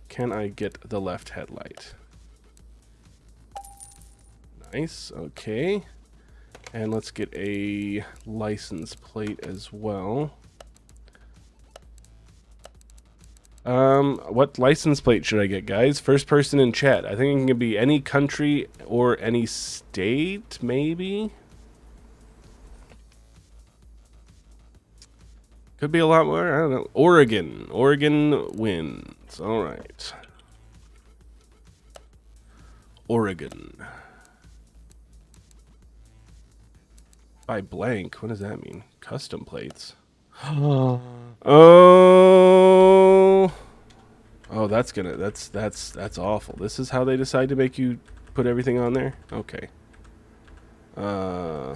Can I get the left headlight? Nice, okay. And let's get a license plate as well. What license plate should I get, guys? First person in chat. I think it can be any country or any state, maybe? Could be a lot more. I don't know. Oregon. Oregon wins. All right. Oregon. By blank, what does that mean? Custom plates. Oh, Oh. Oh, that's awful. This is how they decide to make you put everything on there? Okay. Uh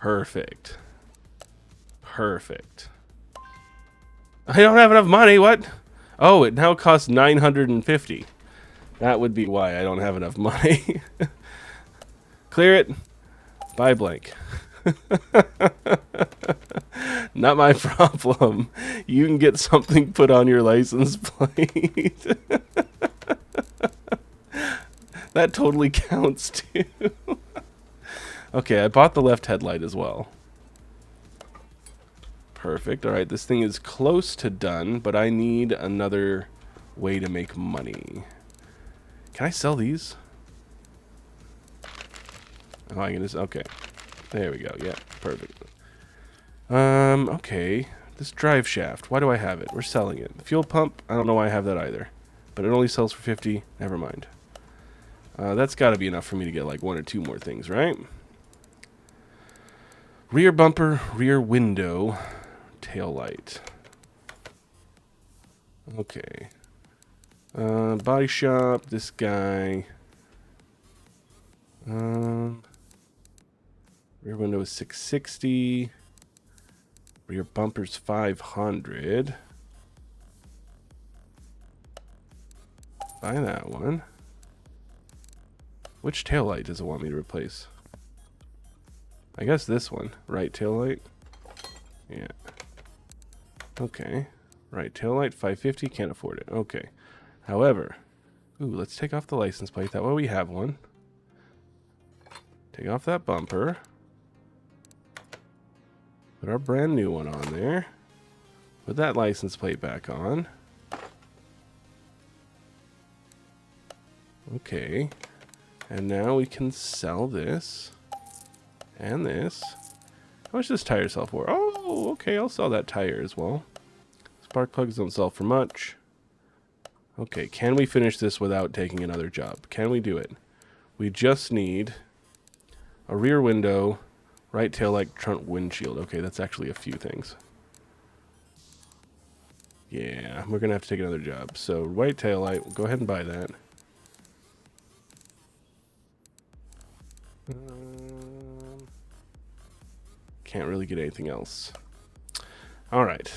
Perfect. Perfect. I don't have enough money. What? Oh, it now costs 950. That would be why I don't have enough money. Clear it. Buy blank. Not my problem. You can get something put on your license plate. That totally counts too. Okay, I bought the left headlight as well. Perfect. All right, this thing is close to done, but I need another way to make money. Can I sell these? Oh, I can just... Okay. There we go. Yeah, perfect. Okay. This drive shaft. Why do I have it? We're selling it. The fuel pump, I don't know why I have that either. But it only sells for 50. Never mind. That's got to be enough for me to get like 1 or 2 more things, right? Rear bumper, rear window, tail light. Okay. Body shop, this guy. Rear window is 660. Rear bumper's 500. Buy that one. Which tail light does it want me to replace? I guess this one. Right tail light. Yeah. Okay. Right tail light, 550. Can't afford it. Okay. However, ooh, let's take off the license plate. That way we have one. Take off that bumper. Put our brand new one on there. Put that license plate back on. Okay. And now we can sell this. And this. How much does this tire sell for? Oh, okay, I'll sell that tire as well. Spark plugs don't sell for much. Okay, can we finish this without taking another job? Can we do it? We just need a rear window, right tail light, front windshield. Okay, that's actually a few things. Yeah, we're going to have to take another job. So, right tail light, we'll go ahead and buy that. Can't really get anything else. All right.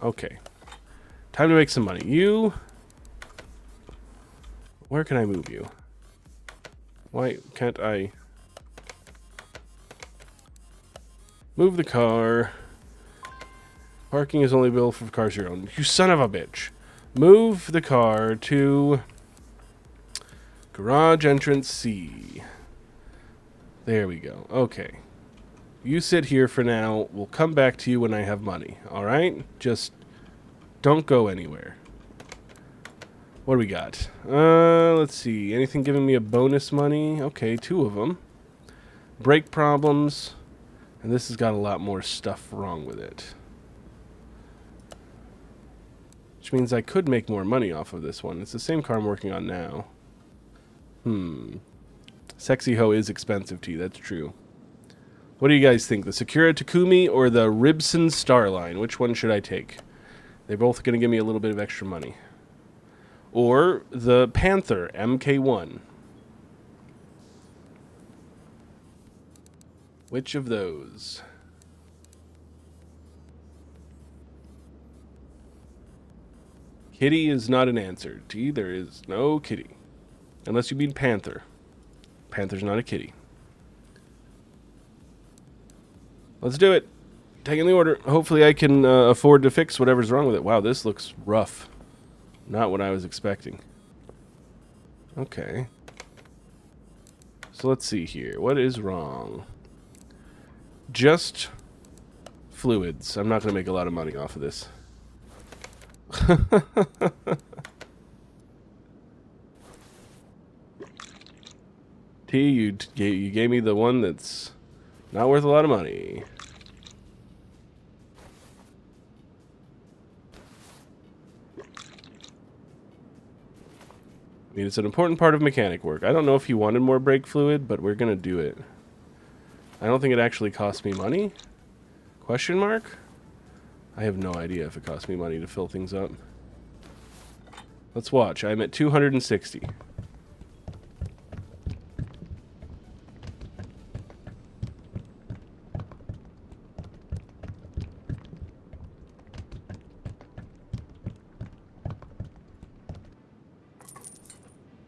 Okay. Time to make some money. You... Where can I move you? Why can't I... Move the car. Parking is only available for cars your own. You son of a bitch. Move the car to... Garage entrance C. There we go. Okay. You sit here for now. We'll come back to you when I have money. Alright? Just don't go anywhere. What do we got? Let's see. Anything giving me a bonus money? Okay, 2 of them. Brake problems. And this has got a lot more stuff wrong with it. Which means I could make more money off of this one. It's the same car I'm working on now. Sexy Ho is expensive tea, that's true. What do you guys think? The Sakura Takumi or the Ribson Starline? Which one should I take? They're both going to give me a little bit of extra money. Or the Panther MK1. Which of those? Kitty is not an answer. T, there is no kitty. Unless you mean Panther. Panther's not a kitty. Let's do it. Taking the order. Hopefully I can afford to fix whatever's wrong with it. Wow, this looks rough. Not what I was expecting. Okay. So let's see here. What is wrong? Just fluids. I'm not going to make a lot of money off of this. T, you gave me the one that's not worth a lot of money. I mean, it's an important part of mechanic work. I don't know if he wanted more brake fluid, but we're gonna do it. I don't think it actually cost me money. Question mark? I have no idea if it cost me money to fill things up. Let's watch. I'm at 260.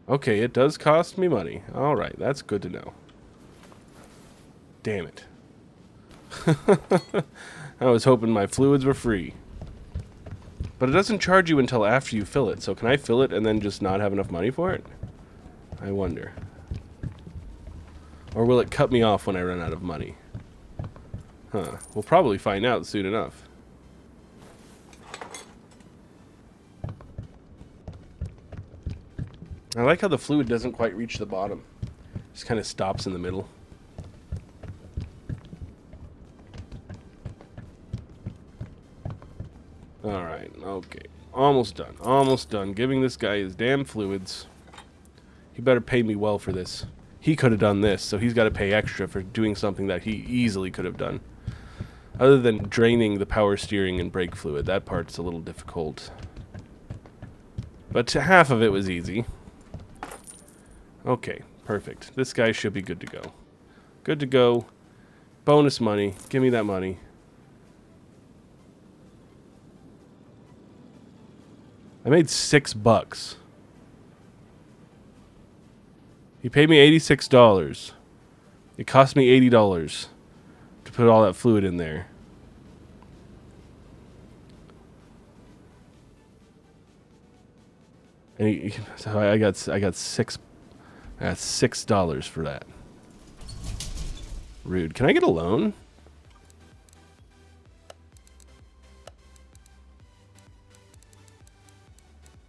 Okay, it does cost me money. Alright, that's good to know. Damn it. I was hoping my fluids were free. But it doesn't charge you until after you fill it, so can I fill it and then just not have enough money for it? I wonder. Or will it cut me off when I run out of money? Huh. We'll probably find out soon enough. I like how the fluid doesn't quite reach the bottom. Just kind of stops in the middle. Alright, okay. Almost done. Almost done. Giving this guy his damn fluids. He better pay me well for this. He could have done this, so he's got to pay extra for doing something that he easily could have done. Other than draining the power steering and brake fluid. That part's a little difficult. But half of it was easy. Okay, perfect. This guy should be good to go. Good to go. Bonus money. Give me that money. I made $6. He paid me $86. It cost me $80 to put all that fluid in there. And so I got $6 for that. Rude. Can I get a loan?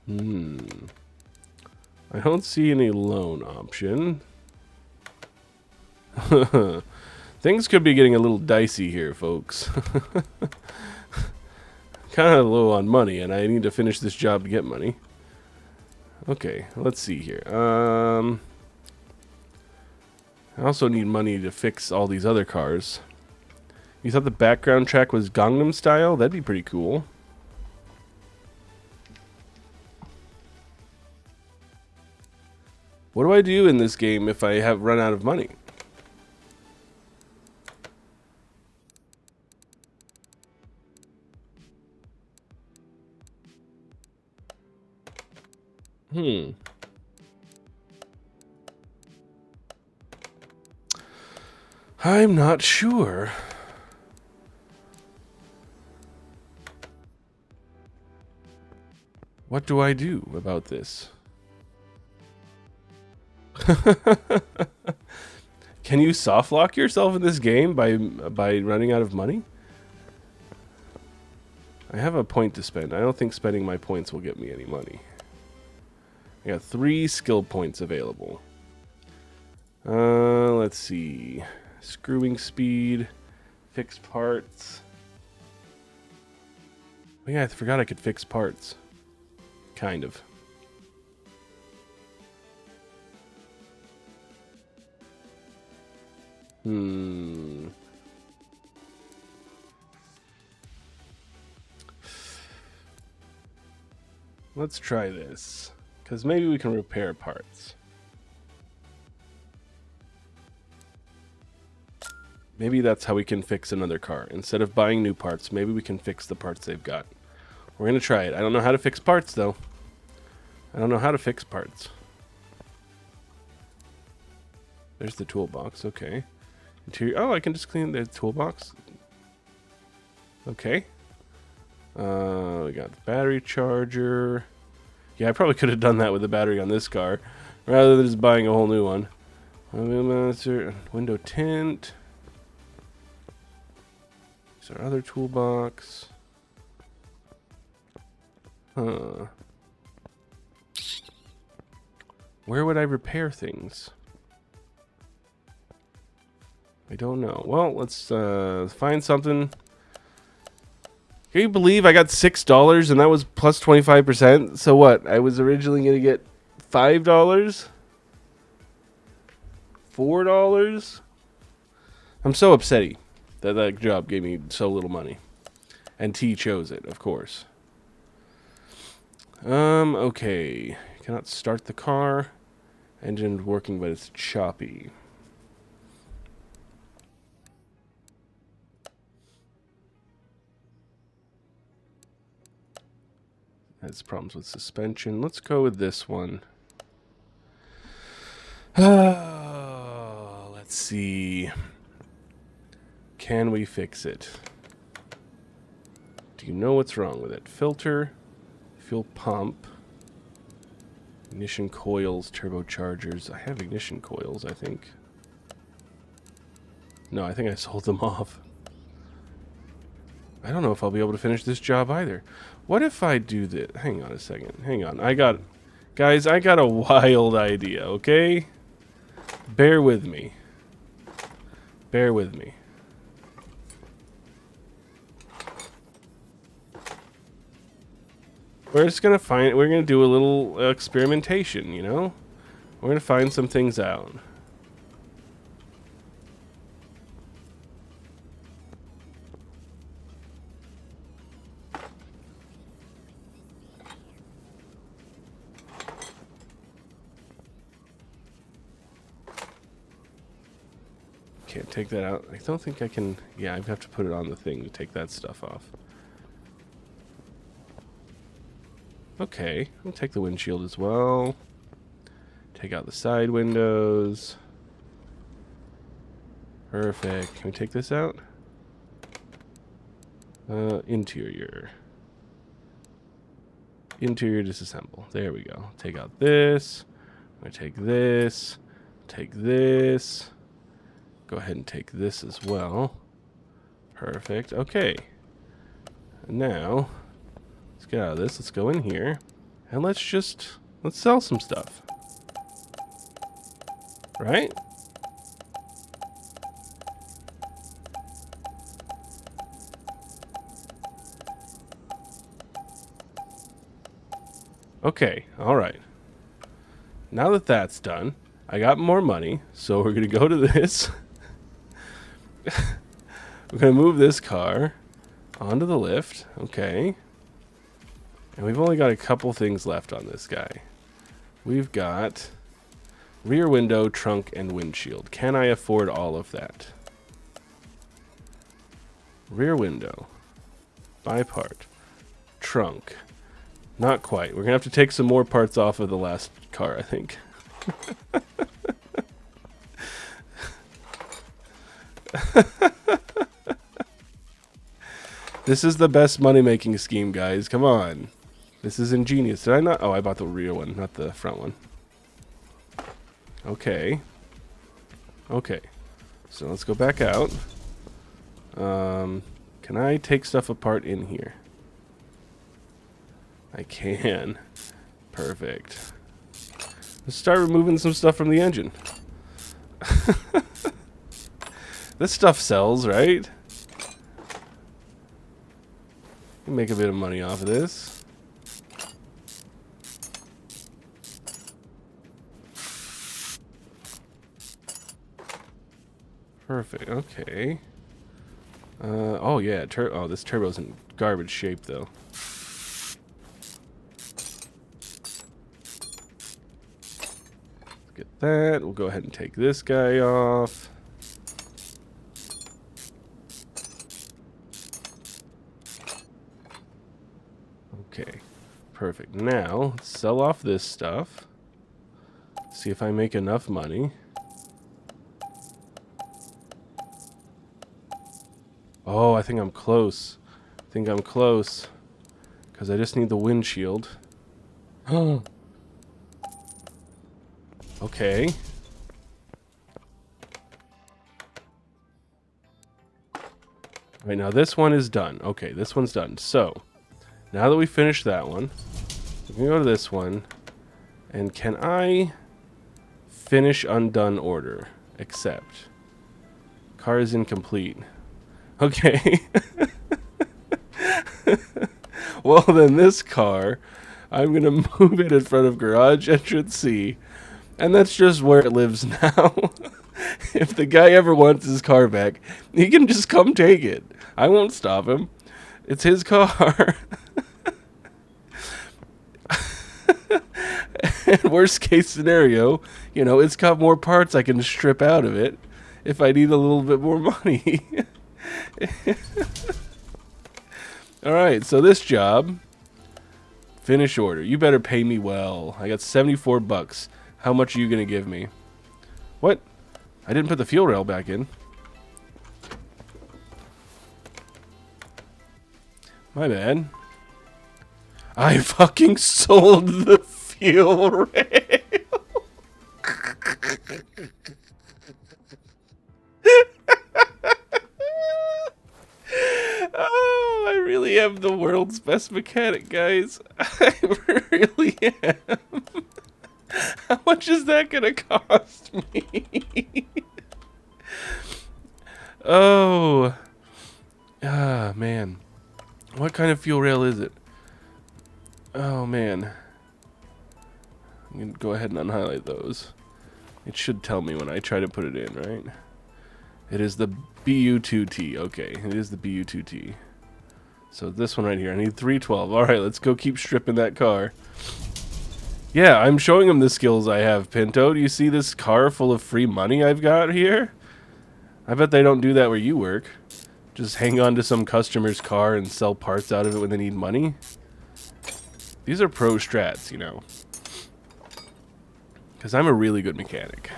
I don't see any loan option. Things could be getting a little dicey here, folks. Kind of low on money, and I need to finish this job to get money. Okay, let's see here. I also need money to fix all these other cars. You thought the background track was Gangnam Style? That'd be pretty cool. What do I do in this game if I have run out of money? I'm not sure. What do I do about this? Can you soft lock yourself in this game by running out of money? I have a point to spend. I don't think spending my points will get me any money. I got 3 skill points available. Let's see. Screwing speed, fixed parts. Oh yeah, I forgot I could fix parts. Kind of. Let's try this, because maybe we can repair parts. Maybe that's how we can fix another car. Instead of buying new parts, maybe we can fix the parts they've got. We're going to try it. I don't know how to fix parts, though. I don't know how to fix parts. There's the toolbox. Okay. Interior. Oh, I can just clean the toolbox. Okay. We got the battery charger. Yeah, I probably could have done that with the battery on this car, rather than just buying a whole new one. Window tint. There's our other toolbox. Huh. Where would I repair things? I don't know. Well, let's find something. Can you believe I got $6 and that was plus 25%? So what? I was originally going to get $5? $4? I'm so upsetty that that job gave me so little money. And T chose it, of course. Okay. Cannot start the car. Engine working, but it's choppy. Has problems with suspension. Let's go with this one. Let's see. Can we fix it? Do you know what's wrong with it? Filter, fuel pump, ignition coils, turbochargers. I have ignition coils, I think. No, I think I sold them off. I don't know if I'll be able to finish this job either. What if I do this? Hang on a second. Hang on. Guys, I got a wild idea, okay? Bear with me. Bear with me. We're just gonna we're gonna do a little experimentation, you know? We're gonna find some things out. Can't take that out. I don't think I can. Yeah, I have to put it on the thing to take that stuff off. Okay, I'll take the windshield as well. Take out the side windows. Perfect. Can we take this out? Interior. Interior disassemble. There we go. Take out this. I'm gonna take this. Take this. Go ahead and take this as well. Perfect. Okay. And now, let's get out of this. Let's go in here. And let's sell some stuff. Right? Okay. All right. Now that that's done, I got more money. So we're going to go to this. We're going to move this car onto the lift. Okay. And we've only got a couple things left on this guy. We've got rear window, trunk, and windshield. Can I afford all of that? Rear window. Buy part. Trunk. Not quite. We're going to have to take some more parts off of the last car, I think. This is the best money-making scheme, guys. Come on. This is ingenious. Did I not? Oh, I bought the rear one, not the front one. Okay. Okay. So let's go back out. Can I take stuff apart in here? I can. Perfect. Let's start removing some stuff from the engine. This stuff sells, right? Can make a bit of money off of this. Perfect. Okay. Oh yeah. Oh, this turbo's in garbage shape though. Get that. We'll go ahead and take this guy off. Okay. Perfect. Now, let's sell off this stuff. See if I make enough money. Oh, I think I'm close. I think I'm close. Because I just need the windshield. Oh. Okay. Right, now this one is done. Okay, this one's done. So, now that we finished that one, we can go to this one. And can I finish undone order? Accept. Car is incomplete. Okay. Well, then this car, I'm going to move it in front of garage entrance C. And that's just where it lives now. If the guy ever wants his car back, he can just come take it. I won't stop him. It's his car. And worst case scenario, you know, it's got more parts I can strip out of it if I need a little bit more money. Alright, so this job, finish order. You better pay me well. I got 74 bucks. How much are you going to give me? What? I didn't put the fuel rail back in. My bad. I fucking sold the fuel rail. Oh, I really am the world's best mechanic, guys. I really am. How much is that gonna cost me? Oh. Ah, man. What kind of fuel rail is it? Oh, man. I'm gonna go ahead and unhighlight those. It should tell me when I try to put it in, right? It is the BU2T. Okay, it is the BU2T. So this one right here. I need 312. Alright, let's go keep stripping that car. Yeah, I'm showing him the skills I have, Pinto. Do you see this car full of free money I've got here? I bet they don't do that where you work. Just hang on to some customer's car and sell parts out of it when they need money. These are pro strats, you know. Because I'm a really good mechanic.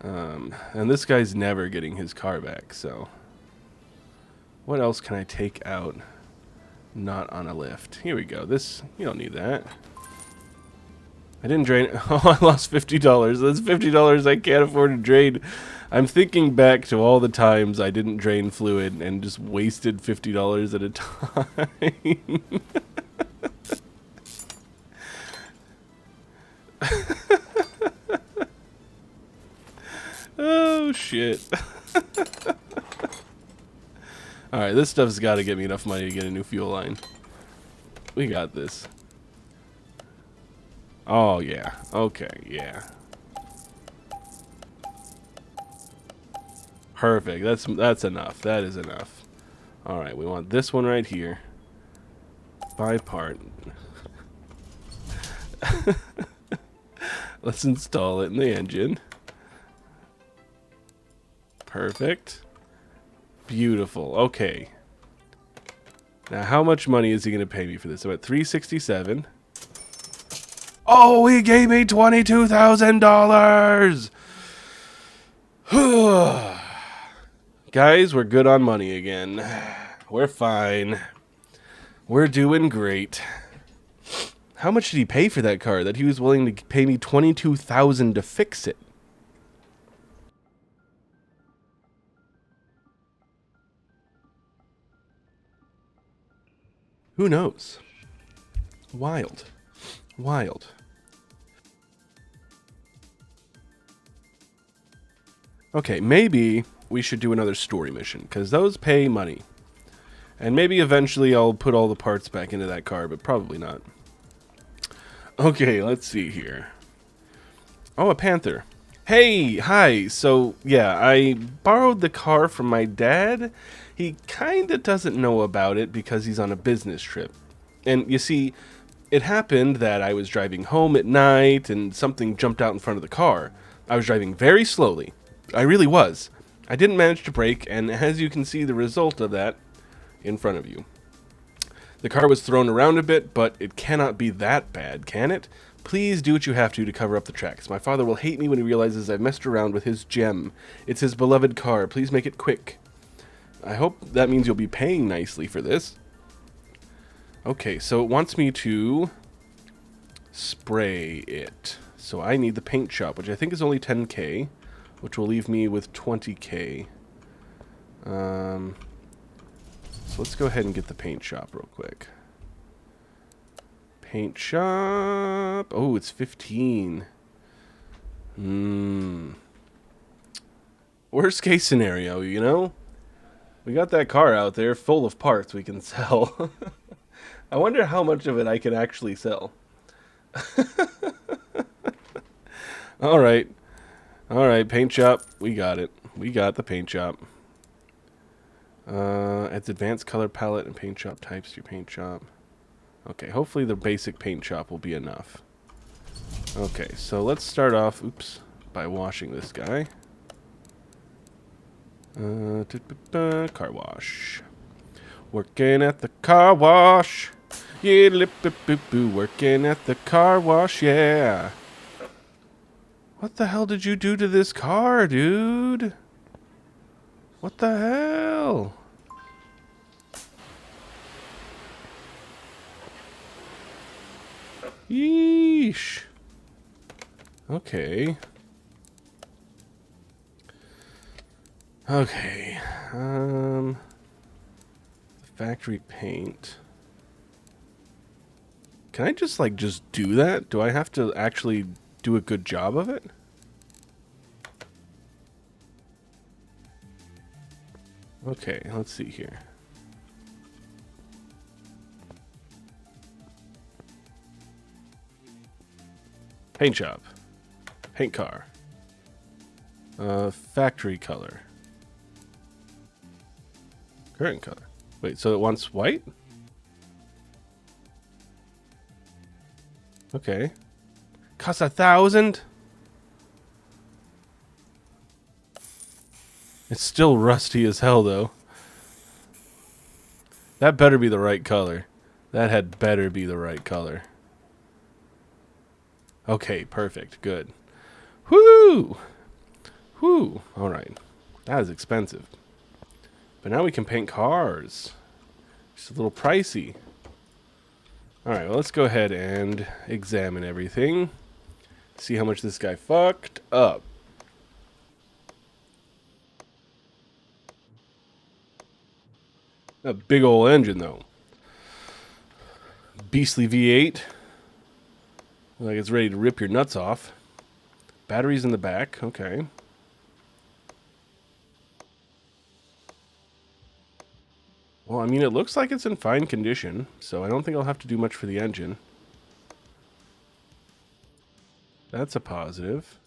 And this guy's never getting his car back, so... What else can I take out? Not on a lift. Here we go. This, you don't need that. I didn't drain... Oh, I lost $50. That's $50 I can't afford to drain. I'm thinking back to all the times I didn't drain fluid and just wasted $50 at a time. Oh, shit. Alright, this stuff's got to get me enough money to get a new fuel line. We got this. Oh, yeah. Okay, yeah. Perfect. That's enough. That is enough. Alright, we want this one right here. By part. Let's install it in the engine. Perfect. Beautiful. Okay. Now, how much money is he going to pay me for this? I'm at $367. Oh, he gave me $22,000! Guys, we're good on money again. We're fine. We're doing great. How much did he pay for that car that he was willing to pay me $22,000 to fix it? Who knows? Wild. Wild. Okay, maybe we should do another story mission, because those pay money. And maybe eventually I'll put all the parts back into that car, but probably not. Okay, let's see here. Oh, a panther. Hey, hi. So, yeah, I borrowed the car from my dad. He kind of doesn't know about it because he's on a business trip. And you see, it happened that I was driving home at night and something jumped out in front of the car. I was driving very slowly. I really was. I didn't manage to brake, and as you can see the result of that in front of you. The car was thrown around a bit, but it cannot be that bad, can it? Please do what you have to cover up the tracks. My father will hate me when he realizes I've messed around with his gem. It's his beloved car. Please make it quick. I hope that means you'll be paying nicely for this. Okay, so it wants me to spray it. So I need the paint shop, which I think is only 10K, which will leave me with 20K. So let's go ahead and get the paint shop real quick. Paint shop. Oh, it's 15. Worst case scenario, you know? We got that car out there full of parts we can sell. I wonder how much of it I can actually sell. All right. All right, paint shop. We got it. We got the paint shop. Adds advanced color palette and paint shop types to your paint shop. Okay, hopefully the basic paint shop will be enough. Okay, so let's start off, oops, by washing this guy. Car wash. Working at the car wash. Yeah, lip-boo-boo-boo. Working at the car wash, yeah. What the hell did you do to this car, dude? What the hell? Yeesh. Okay. Okay. Factory paint. Can I just do that? Do I have to actually do a good job of it? Okay, let's see here. Paint shop. Paint car. Factory color. Current color. Wait, so it wants white? Okay. Costs 1,000? It's still rusty as hell, though. That better be the right color. That had better be the right color. Okay, perfect. Good. Whoo! Whoo! Alright. That is expensive. But now we can paint cars. It's a little pricey. Alright, well, let's go ahead and examine everything. See how much this guy fucked up. A big old engine, though. Beastly V8. Like it's ready to rip your nuts off. Batteries in the back. Okay. Well, I mean, it looks like it's in fine condition, so I don't think I'll have to do much for the engine. That's a positive.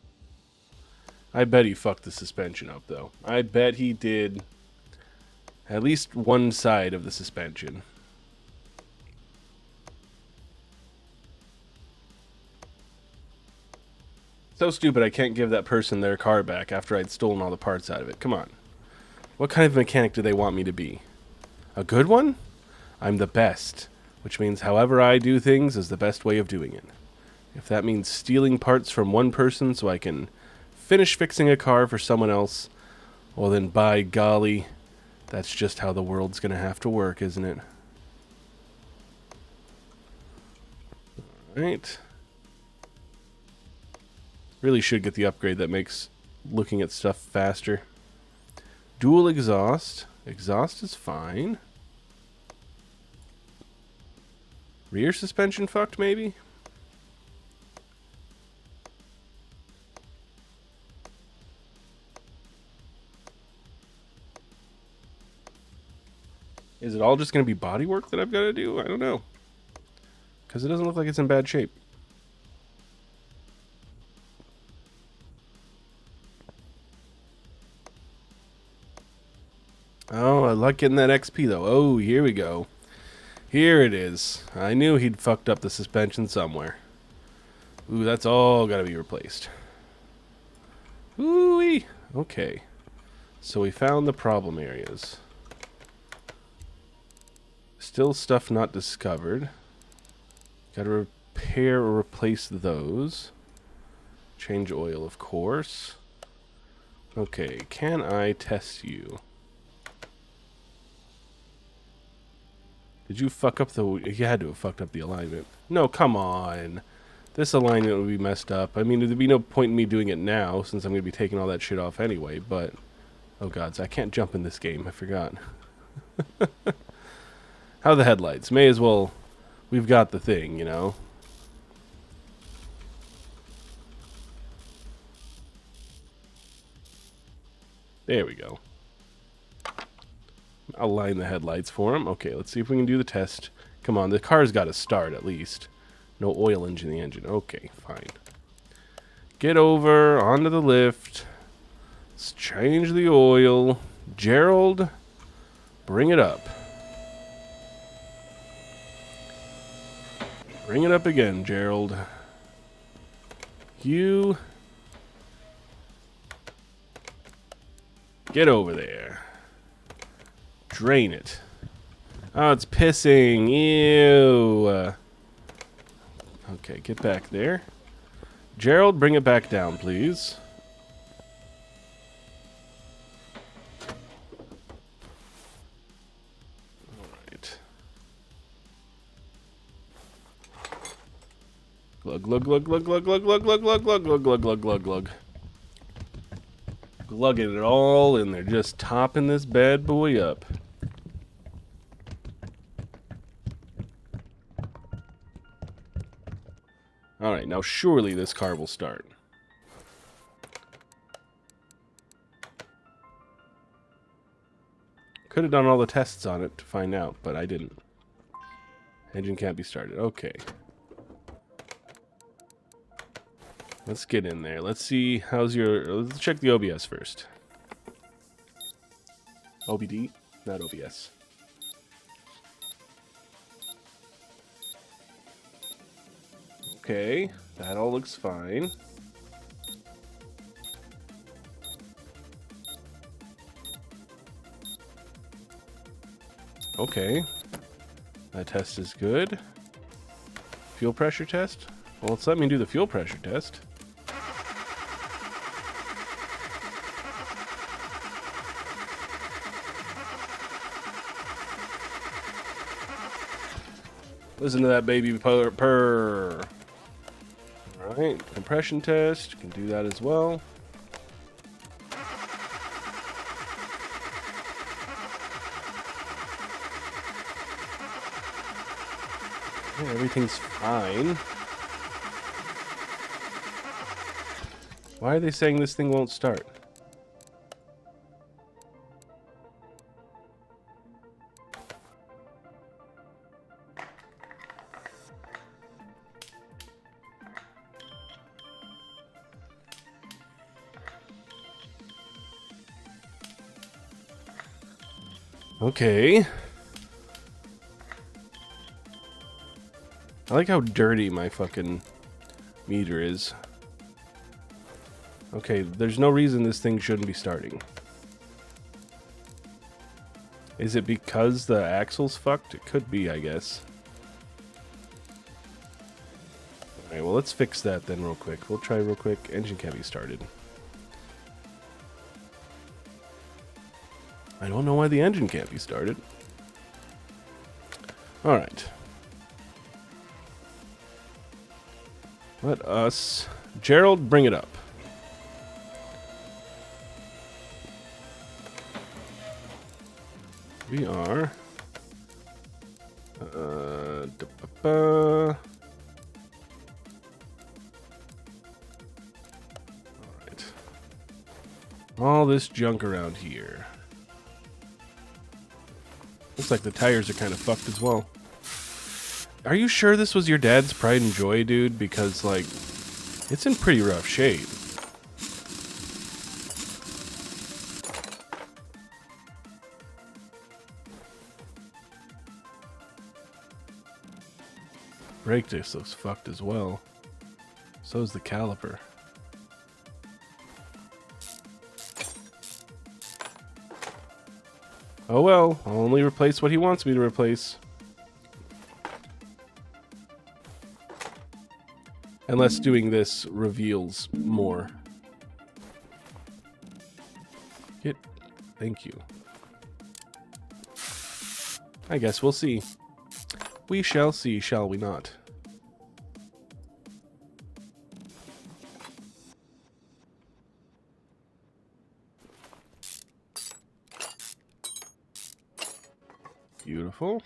I bet he fucked the suspension up, though. I bet he did at least one side of the suspension. So stupid I can't give that person their car back after I'd stolen all the parts out of it. Come on. What kind of mechanic do they want me to be? A good one? I'm the best, which means however I do things is the best way of doing it. If that means stealing parts from one person so I can finish fixing a car for someone else, well then by golly, that's just how the world's gonna have to work, isn't it? Alright. Really should get the upgrade that makes looking at stuff faster. Dual exhaust. Exhaust is fine. Rear suspension fucked, maybe? Is it all just going to be bodywork that I've got to do? I don't know. Because it doesn't look like it's in bad shape. Oh, I like getting that XP, though. Oh, here we go. Here it is. I knew he'd fucked up the suspension somewhere. Ooh, that's all got to be replaced. Ooh-wee. Okay. So we found the problem areas. Still stuff not discovered. Got to repair or replace those. Change oil, of course. Okay, can I test you? Did you fuck up the... You had to have fucked up the alignment. No, come on. This alignment would be messed up. I mean, there'd be no point in me doing it now, since I'm going to be taking all that shit off anyway, but... Oh, gods, I can't jump in this game. I forgot. How are the headlights? May as well... We've got the thing, you know? There we go. I'll line the headlights for him. Okay, let's see if we can do the test. Come on, the car's got to start at least. No oil in the engine. Okay, fine. Get over onto the lift. Let's change the oil. Gerald, bring it up. Bring it up again, Gerald. You get over there. Drain it. Oh, it's pissing. Ew. Okay, get back there. Gerald, bring it back down, please. Alright. Glug, glug, glug, glug, glug, glug, glug, glug, glug, glug, glug, glug, glug, glug, glug. Glugging it all in there, just topping this bad boy up. Alright, now surely this car will start. Could have done all the tests on it to find out, but I didn't. Engine can't be started. Okay. Let's get in there. Let's see, how's your... Let's check the OBS first. OBD? Not OBS. Okay, that all looks fine. Okay. That test is good. Fuel pressure test? Well, let's let me do the fuel pressure test. Listen to that baby purr. Alright, compression test. Can do that as well. Yeah, everything's fine. Why are they saying this thing won't start? Okay. I like how dirty my fucking meter is. Okay, there's no reason this thing shouldn't be starting. Is it because the axle's fucked? It could be, I guess. Alright, well, let's fix that then real quick. We'll try real quick. Engine can't be started. I don't know why the engine can't be started. Alright. Let us... Gerald, bring it up. We are... Alright. All this junk around here. Looks like the tires are kind of fucked as well. Are you sure this was your dad's pride and joy, dude? Because, like, it's in pretty rough shape. Brake disc looks fucked as well. So is the caliper. Oh well, I'll only replace what he wants me to replace. Unless doing this reveals more. Thank you. I guess we'll see. We shall see, shall we not? Beautiful.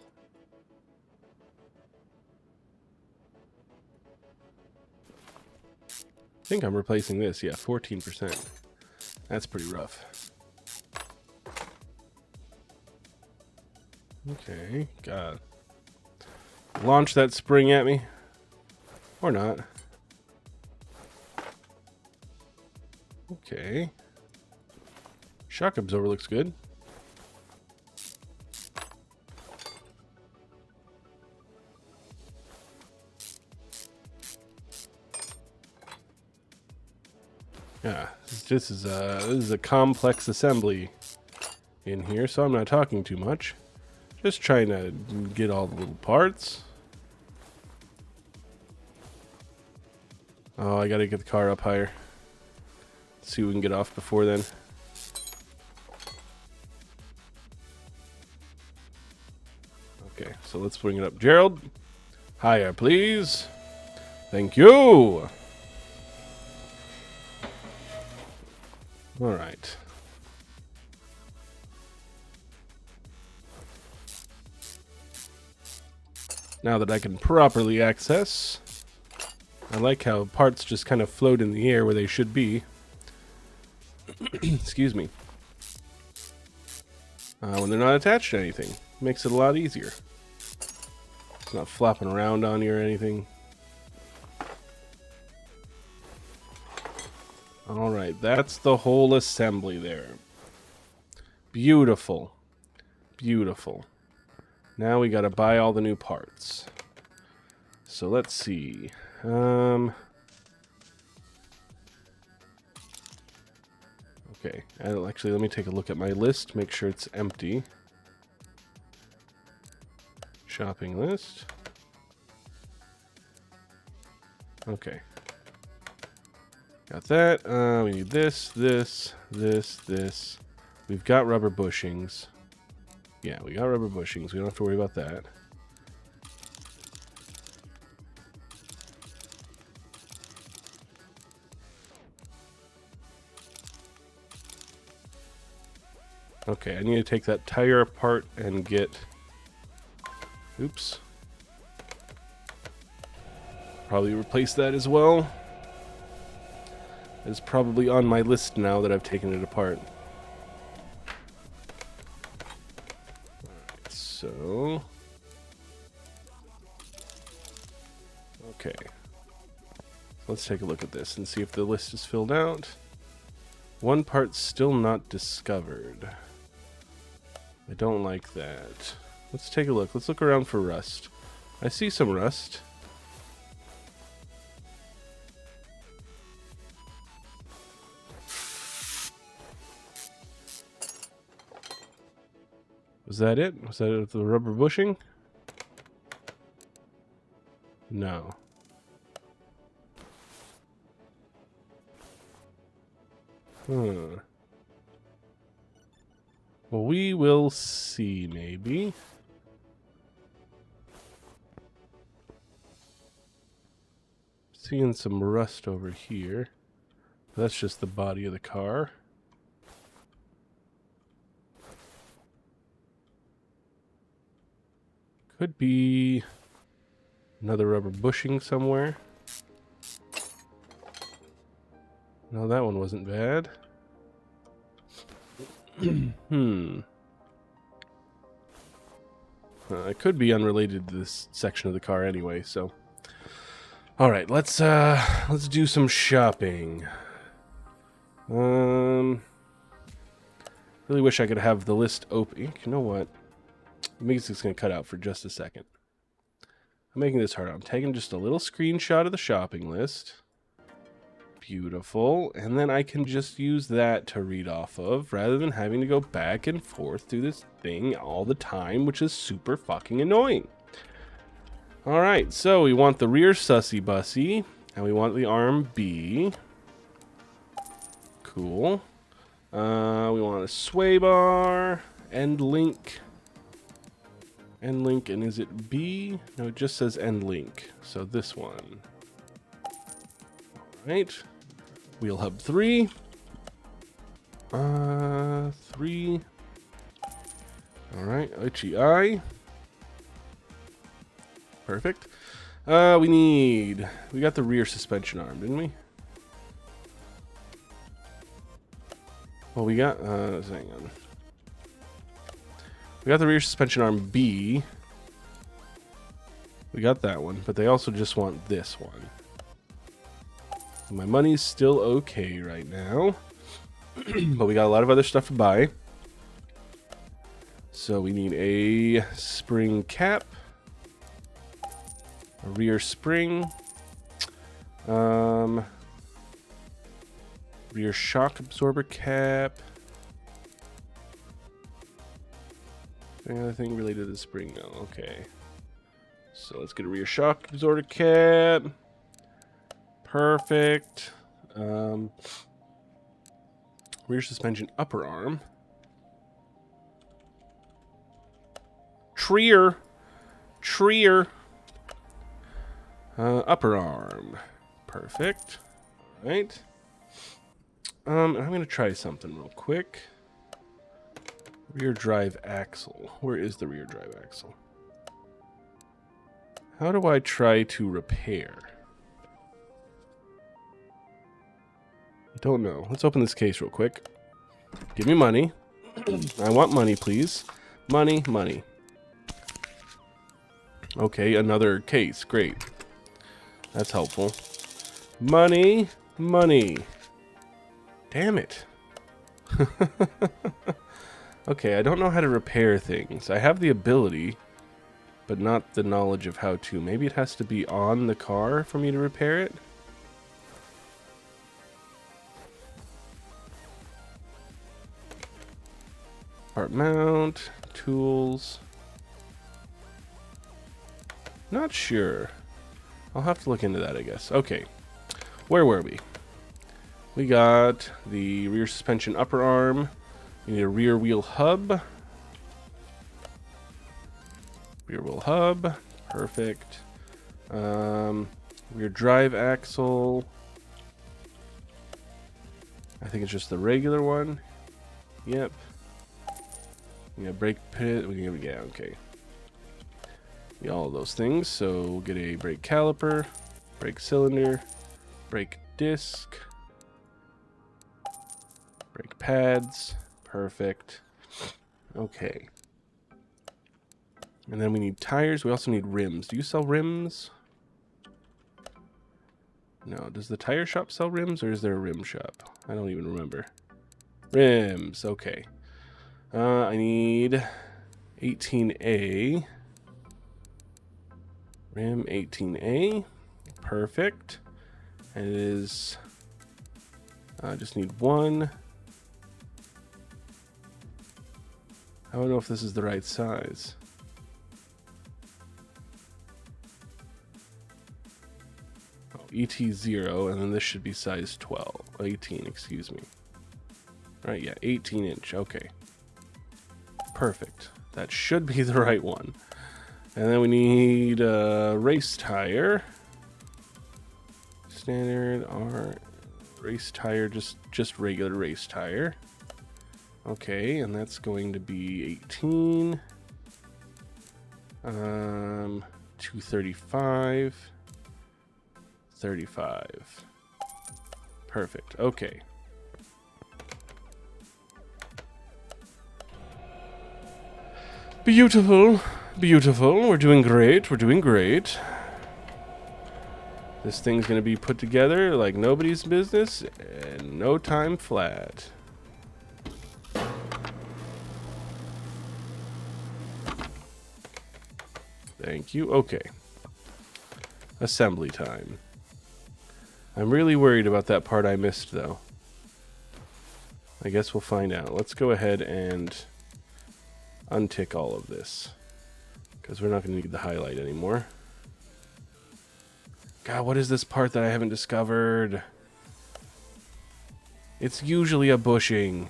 I think I'm replacing this. Yeah, 14%. That's pretty rough. Okay, God. Launch that spring at me. Or not. Okay. Shock absorber looks good. Yeah, this is a complex assembly in here, so I'm not talking too much. Just trying to get all the little parts. Oh, I gotta get the car up higher. See if we can get off before then. Okay, so let's bring it up. Gerald, higher, please. Thank you. All right. Now that I can properly access, I like how parts just kind of float in the air where they should be. Excuse me. When they're not attached to anything, makes it a lot easier. It's not flopping around on you or anything. Alright, that's the whole assembly there. Beautiful. Beautiful. Now we gotta buy all the new parts. So let's see. Okay, actually let me take a look at my list, make sure it's empty. Shopping list. Okay. Got that. We need this. We've got rubber bushings. Yeah, we got rubber bushings. We don't have to worry about that. Okay, I need to take that tire apart and get... Oops. Probably replace that as well. It's probably on my list now that I've taken it apart. Alright, so... Okay. Let's take a look at this and see if the list is filled out. One part still not discovered. I don't like that. Let's take a look. Let's look around for rust. I see some rust. Was that it? Was that the rubber bushing? No. Huh. Well, we will see, maybe. Seeing some rust over here. That's just the body of the car. Could be another rubber bushing somewhere. No, that one wasn't bad. It could be unrelated to this section of the car anyway, so. Alright, let's do some shopping. Really wish I could have the list open. You know what? The music's gonna cut out for just a second. I'm making this hard. I'm taking just a little screenshot of the shopping list. Beautiful. And then I can just use that to read off of rather than having to go back and forth through this thing all the time, which is super fucking annoying. Alright, so we want the rear sussy bussy and we want the arm B. Cool. We want a sway bar, end link. End link, and is it B? No, it just says end link. So this one. Alright. Wheel hub 3. 3. Alright, HEI. Perfect. We got the rear suspension arm, didn't we? Well, we got, hang on. We got the rear suspension arm B. We got that one, but they also just want this one. My money's still okay right now. But we got a lot of other stuff to buy. So we need a spring cap. A rear spring. Rear shock absorber cap. Another thing related to the spring now. Okay. So let's get a rear shock absorber cap. Perfect. Rear suspension upper arm. Trier. Upper arm. Perfect. All right. I'm going to try something real quick. Rear drive axle. Where is the rear drive axle? How do I try to repair? I don't know. Let's open this case real quick. Give me money. I want money, please. Money. Okay, another case. Great. That's helpful. Money. Damn it. Okay, I don't know how to repair things. I have the ability, but not the knowledge of how to. Maybe it has to be on the car for me to repair it? Part mount, tools. Not sure. I'll have to look into that, I guess. Okay, where were we? We got the rear suspension upper arm. We need a rear wheel hub. Rear wheel hub. Perfect. Rear drive axle. I think it's just the regular one. Yep. Yeah, brake pit. Yeah, okay. Yeah, all of those things. So we'll get a brake caliper, brake cylinder, brake disc, brake pads. Perfect. Okay. And then we need tires. We also need rims. Do you sell rims? No. Does the tire shop sell rims, or is there a rim shop? I don't even remember. Rims. Okay. I need 18A. Rim 18A. Perfect. And it is... I just need one. I don't know if this is the right size. Oh, ET0, and then this should be size 12. 18, excuse me. Right, yeah, 18 inch. Okay. Perfect. That should be the right one. And then we need a race tire. Standard R race tire, just regular race tire. Okay, and that's going to be 18. 235. 35. Perfect. Okay. Beautiful. We're doing great. This thing's gonna be put together like nobody's business and no time flat. Thank you. Okay. Assembly time. I'm really worried about that part I missed, though. I guess we'll find out. Let's go ahead and untick all of this, because we're not going to need the highlight anymore. God, what is this part that I haven't discovered? It's usually a bushing.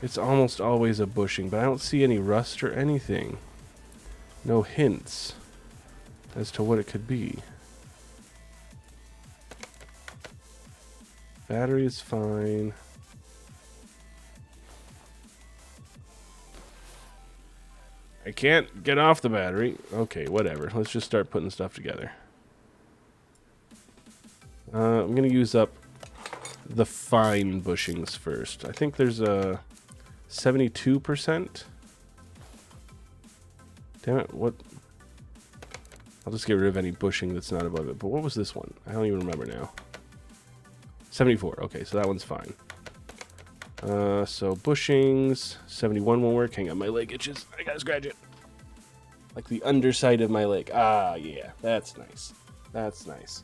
It's almost always a bushing, but I don't see any rust or anything. No hints as to what it could be. Battery is fine. I can't get off the battery. Okay, whatever. Let's just start putting stuff together. I'm going to use up the fine bushings first. I think there's a 72%. Damn it, what? I'll just get rid of any bushing that's not above it. But what was this one? I don't even remember now. 74. Okay, so that one's fine. So bushings. 71 won't work. Hang on, my leg itches. I gotta scratch it. Like the underside of my leg. Ah, yeah. That's nice. That's nice.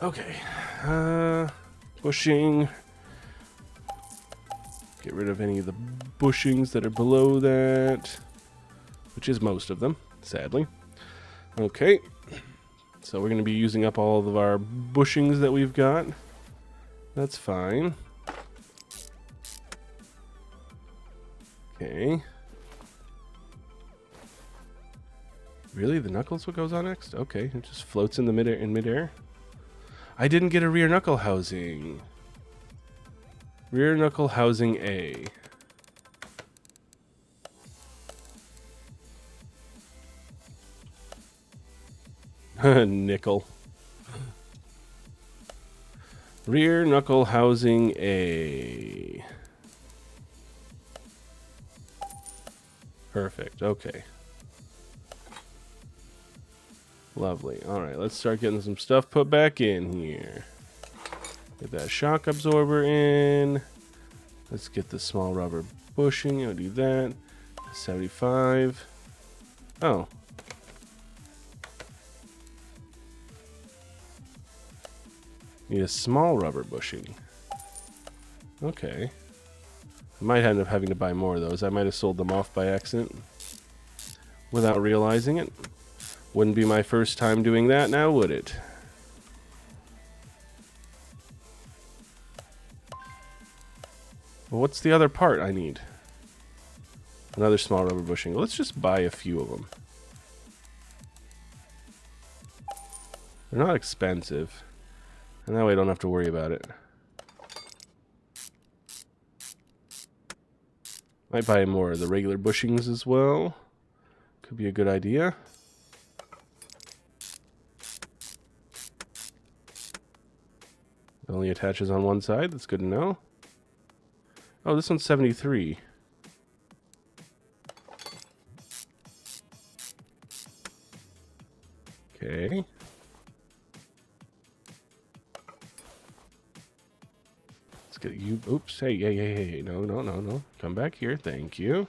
Okay. Bushing. Get rid of any of the bushings that are below that. Which is most of them, sadly. Okay. So we're going to be using up all of our bushings that we've got. That's fine. Okay. Really? The knuckles what goes on next? Okay, it just floats in the midair. I didn't get a rear knuckle housing. Rear knuckle housing A. Nickel. Rear knuckle housing A. Perfect. Okay. Lovely. Alright, let's start getting some stuff put back in here. Get that shock absorber in. Let's get the small rubber bushing. I'll do that. 75. Oh. Need a small rubber bushing. Okay. I might end up having to buy more of those. I might have sold them off by accident without realizing it. Wouldn't be my first time doing that now, would it? Well, what's the other part I need? Another small rubber bushing. Let's just buy a few of them. They're not expensive. And that way I don't have to worry about it. Might buy more of the regular bushings as well. Could be a good idea. It only attaches on one side. That's good to know. Oh, this one's 73. Okay. Let's get you. Oops. Hey, hey. No. Come back here. Thank you.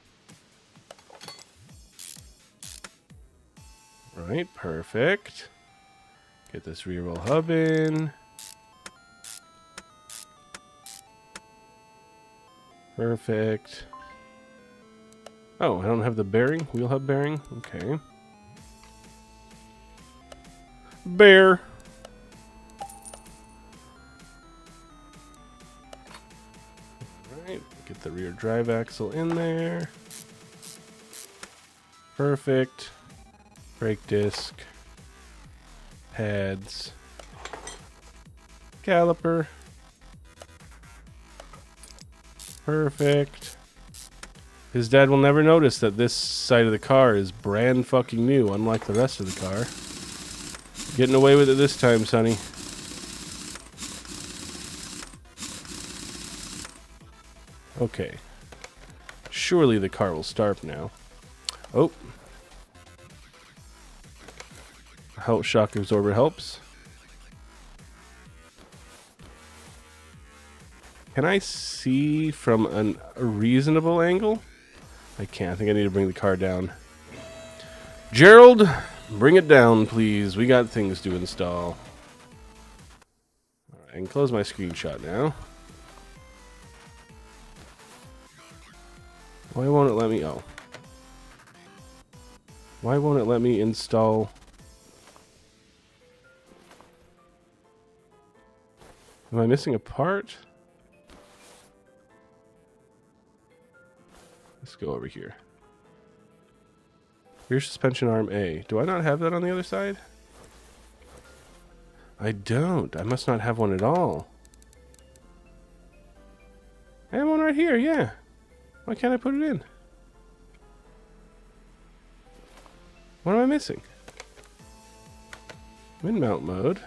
Right. Perfect. Get this rear wheel hub in. Perfect. Oh, I don't have the bearing. Wheel hub bearing. Okay. Bear. Alright. Get the rear drive axle in there. Perfect. Brake disc. Pads. Caliper. Perfect. His dad will never notice that this side of the car is brand fucking new, unlike the rest of the car. Getting away with it this time, Sonny. Okay. Surely the car will start now. Oh. Shock absorber helps. Can I see from a reasonable angle? I can't. I think I need to bring the car down. Gerald, bring it down, please. We got things to install. All right, I can close my screenshot now. Why won't it let me? Oh. Why won't it let me install? Am I missing a part? Let's go over here. Rear suspension arm A. Do I not have that on the other side? I don't. I must not have one at all. I have one right here, yeah. Why can't I put it in? What am I missing? I'm in mount mode.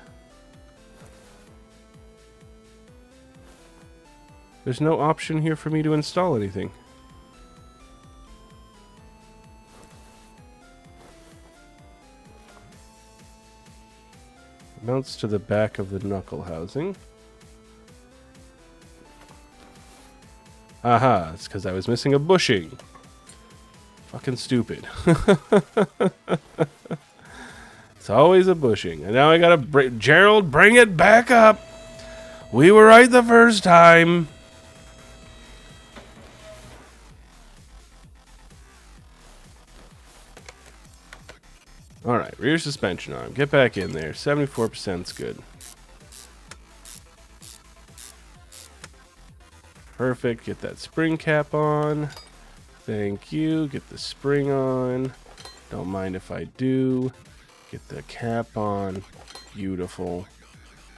There's no option here for me to install anything. Mounts to the back of the knuckle housing. Aha, it's because I was missing a bushing. Fucking stupid. It's always a bushing. And now I gotta... Gerald, bring it back up! We were right the first time! Alright, rear suspension arm. Get back in there. 74%'s good. Perfect. Get that spring cap on. Thank you. Get the spring on. Don't mind if I do. Get the cap on. Beautiful.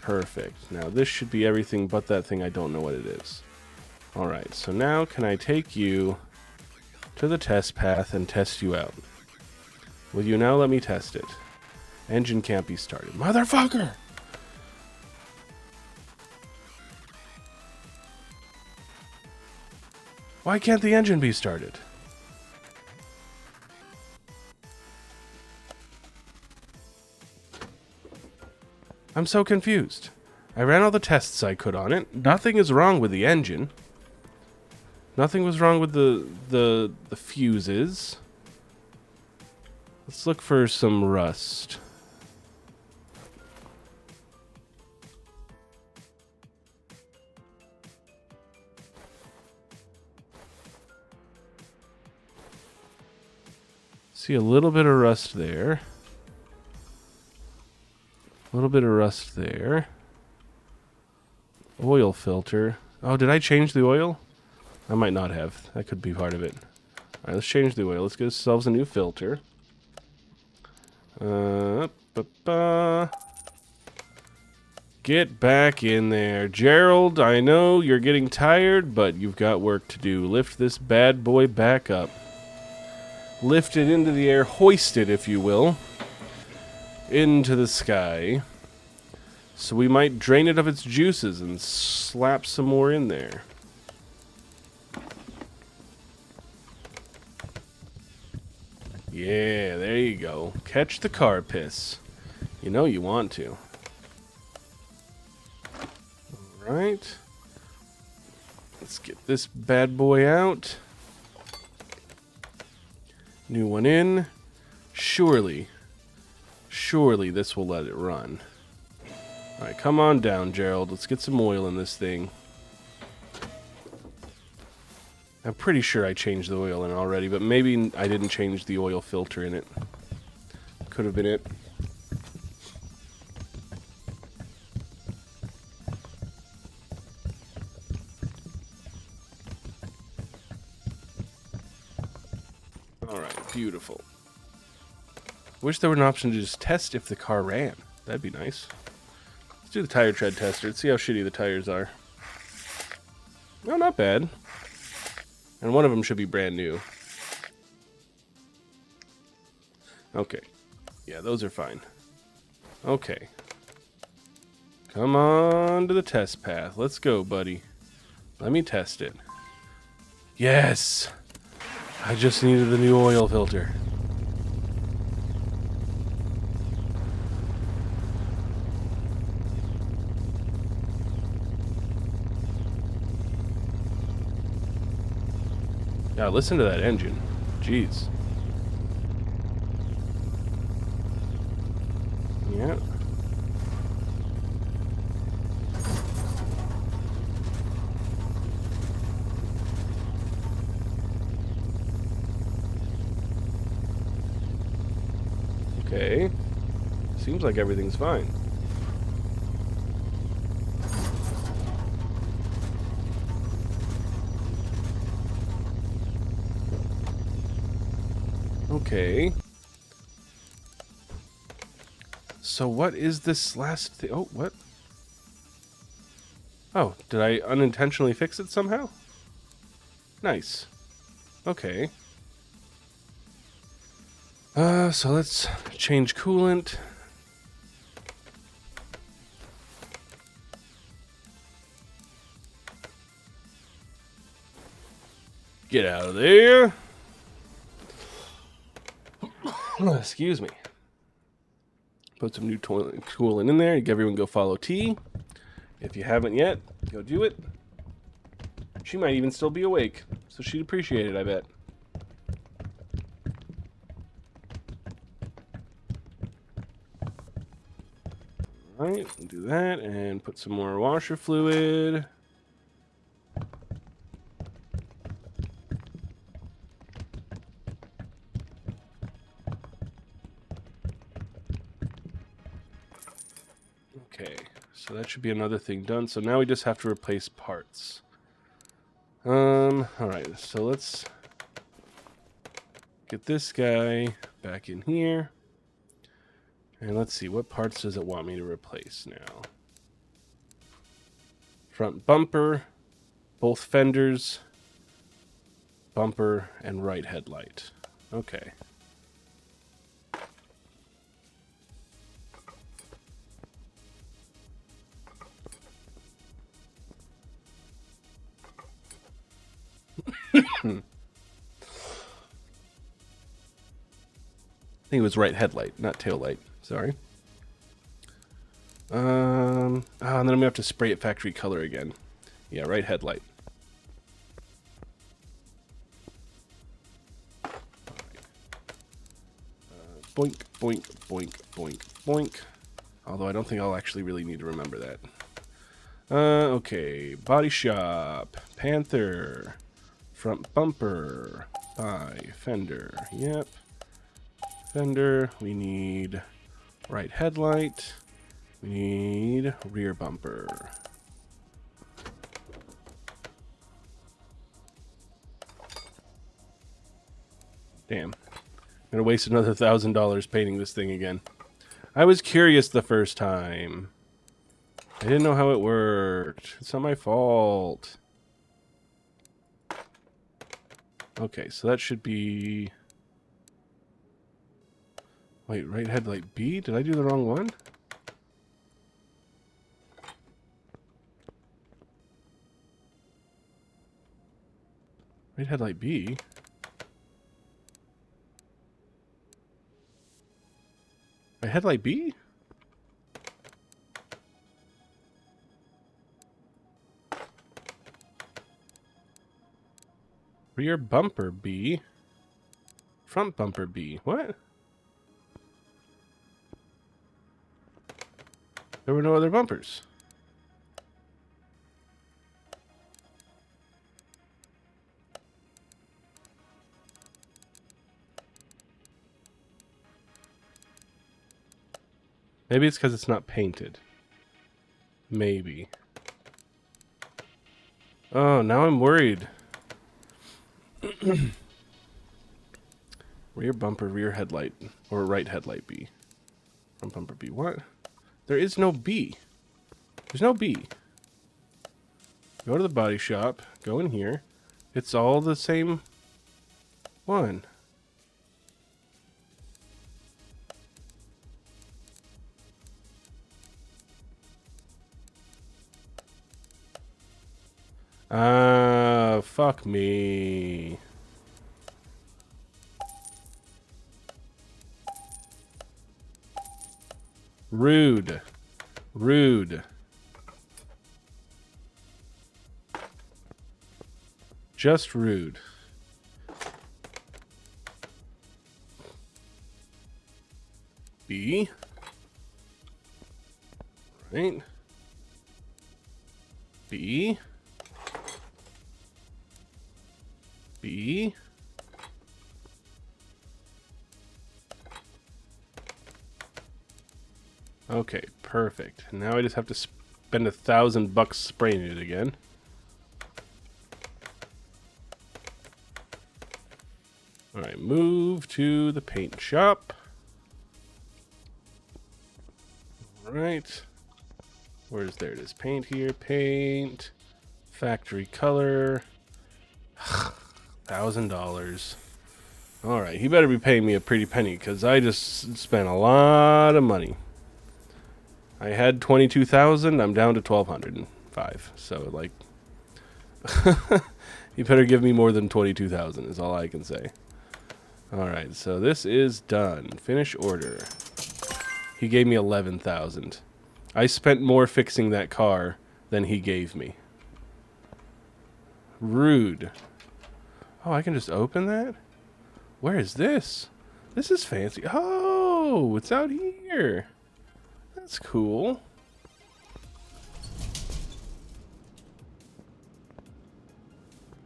Perfect. Now this should be everything but that thing I don't know what it is. Alright, so now can I take you to the test path and test you out? Will you now let me test it? Engine can't be started. Motherfucker! Why can't the engine be started? I'm so confused. I ran all the tests I could on it. Nothing is wrong with the engine. Nothing was wrong with the fuses. Let's look for some rust. See a little bit of rust there. A little bit of rust there. Oil filter. Oh, did I change the oil? I might not have. That could be part of it. Alright, let's change the oil. Let's get ourselves a new filter. Get back in there. Gerald, I know you're getting tired, but you've got work to do. Lift this bad boy back up. Lift it into the air. Hoist it, if you will. Into the sky. So we might drain it of its juices and slap some more in there. Yeah, there you go. Catch the car piss. You know you want to. Alright. Let's get this bad boy out. New one in. Surely this will let it run. Alright, come on down, Gerald. Let's get some oil in this thing. I'm pretty sure I changed the oil in already, but maybe I didn't change the oil filter in it. Could have been it. Alright, beautiful. Wish there were an option to just test if the car ran. That'd be nice. Let's do the tire tread tester. Let's see how shitty the tires are. No, not bad. And one of them should be brand new. Okay. Yeah, those are fine. Okay. Come on to the test path. Let's go, buddy. Let me test it. Yes! I just needed the new oil filter. Yeah, listen to that engine. Jeez. Yeah. Okay. Seems like everything's fine. Okay. So what is this last thing? Oh, what? Oh, did I unintentionally fix it somehow? Nice. Okay. So let's change coolant. Get out of there. Excuse me. Put some new tooling in there. Everyone go follow T. If you haven't yet, go do it. She might even still be awake, so she'd appreciate it, I bet. Alright, do that, and put some more washer fluid. Okay, so that should be another thing done. So now we just have to replace parts. Alright, so let's get this guy back in here. And let's see, what parts does it want me to replace now? Front bumper, both fenders, bumper, and right headlight. Okay. I think it was right headlight, not tail light. Sorry. And then I'm gonna have to spray it factory color again. Yeah, right headlight. Boink, boink, boink, boink, boink. Although I don't think I'll actually really need to remember that. Okay, body shop, Panther, front bumper, fender. Yep. Fender, we need right headlight, we need rear bumper. Damn. I'm gonna waste another $1,000 painting this thing again. I was curious the first time. I didn't know how it worked. It's not my fault. Okay, so that should be... Wait, right headlight B? Did I do the wrong one? Right headlight B? Right headlight B? Rear bumper B? Front bumper B? What? There were no other bumpers. Maybe it's because it's not painted. Maybe. Oh, now I'm worried. Rear bumper, rear headlight, or right headlight B. Front bumper B. What? There is no B. There's no B. Go to the body shop. Go in here. It's all the same one. Fuck me. Rude. Rude. Just rude. B. Right. B. B. Okay, perfect. Now I just have to spend $1,000 spraying it again. Alright, move to the paint shop. Alright. Where's there? It is paint here. Paint. Factory color. $1,000. Alright, he better be paying me a pretty penny because I just spent a lot of money. I had 22,000. I'm down to 1,205. So, like, you better give me more than 22,000 is all I can say. Alright, so this is done. Finish order. He gave me 11,000. I spent more fixing that car than he gave me. Rude. Oh, I can just open that? Where is this? This is fancy. Oh, it's out here. That's cool.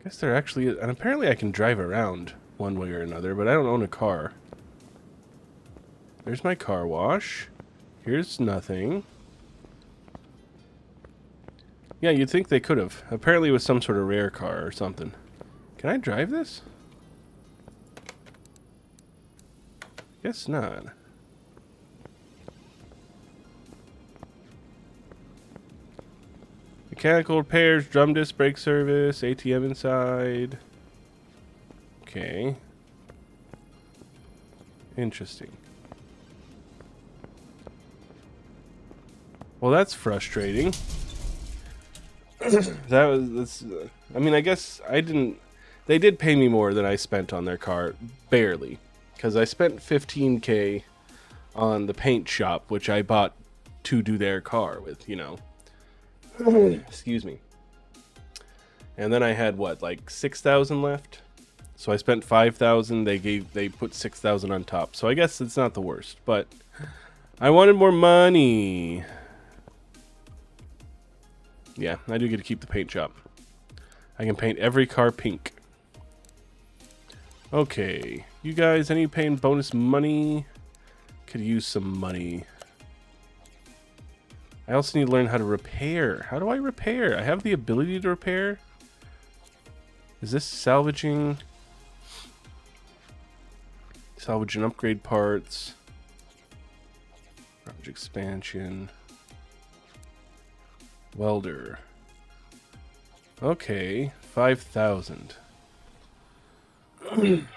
Guess they're actually... And apparently I can drive around one way or another, but I don't own a car. There's my car wash. Here's nothing. Yeah, you'd think they could have. Apparently it was some sort of rare car or something. Can I drive this? Guess not. Mechanical repairs, drum disc brake service, ATM inside. Okay. Interesting. Well, that's frustrating. I mean, I guess I didn't... They did pay me more than I spent on their car. Barely. Because I spent $15K on the paint shop, which I bought to do their car with, you know. Excuse me. And then I had, what, like 6,000 left? So I spent 5,000. They put 6,000 on top. So I guess it's not the worst. But I wanted more money. Yeah, I do get to keep the paint shop. I can paint every car pink. Okay, you guys, any paying bonus money? Could use some money. I also need to learn how to repair. How do I repair? I have the ability to repair. Is this salvaging? Salvage and upgrade parts. Garage expansion. Welder. Okay, 5,000.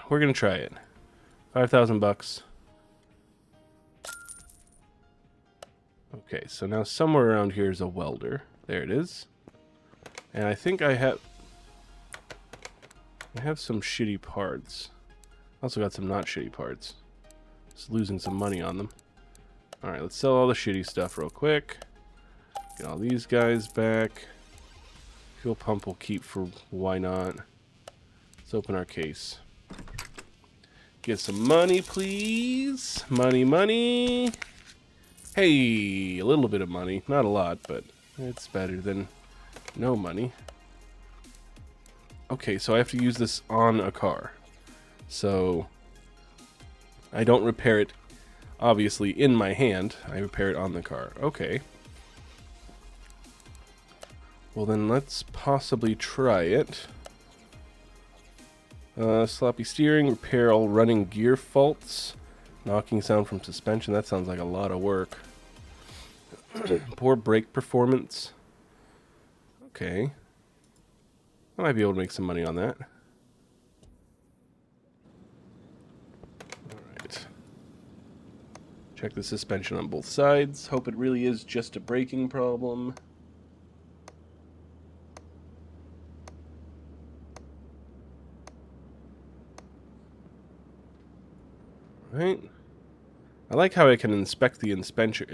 We're gonna try it. 5,000 bucks. Okay, so now somewhere around here is a welder. There it is. And I think I have some shitty parts. Also got some not shitty parts. Just losing some money on them. Alright, let's sell all the shitty stuff real quick. Get all these guys back. Fuel pump will keep for why not. Let's open our case. Get some money, please. Money, money. Hey, a little bit of money. Not a lot, but it's better than no money. Okay, so I have to use this on a car. So I don't repair it, obviously, in my hand. I repair it on the car. Okay. Well, then let's possibly try it. Sloppy steering, repair all running gear faults. Knocking sound from suspension. That sounds like a lot of work. Poor brake performance. Okay. I might be able to make some money on that. Alright. Check the suspension on both sides. Hope it really is just a braking problem. Right. I like how I can inspect the suspension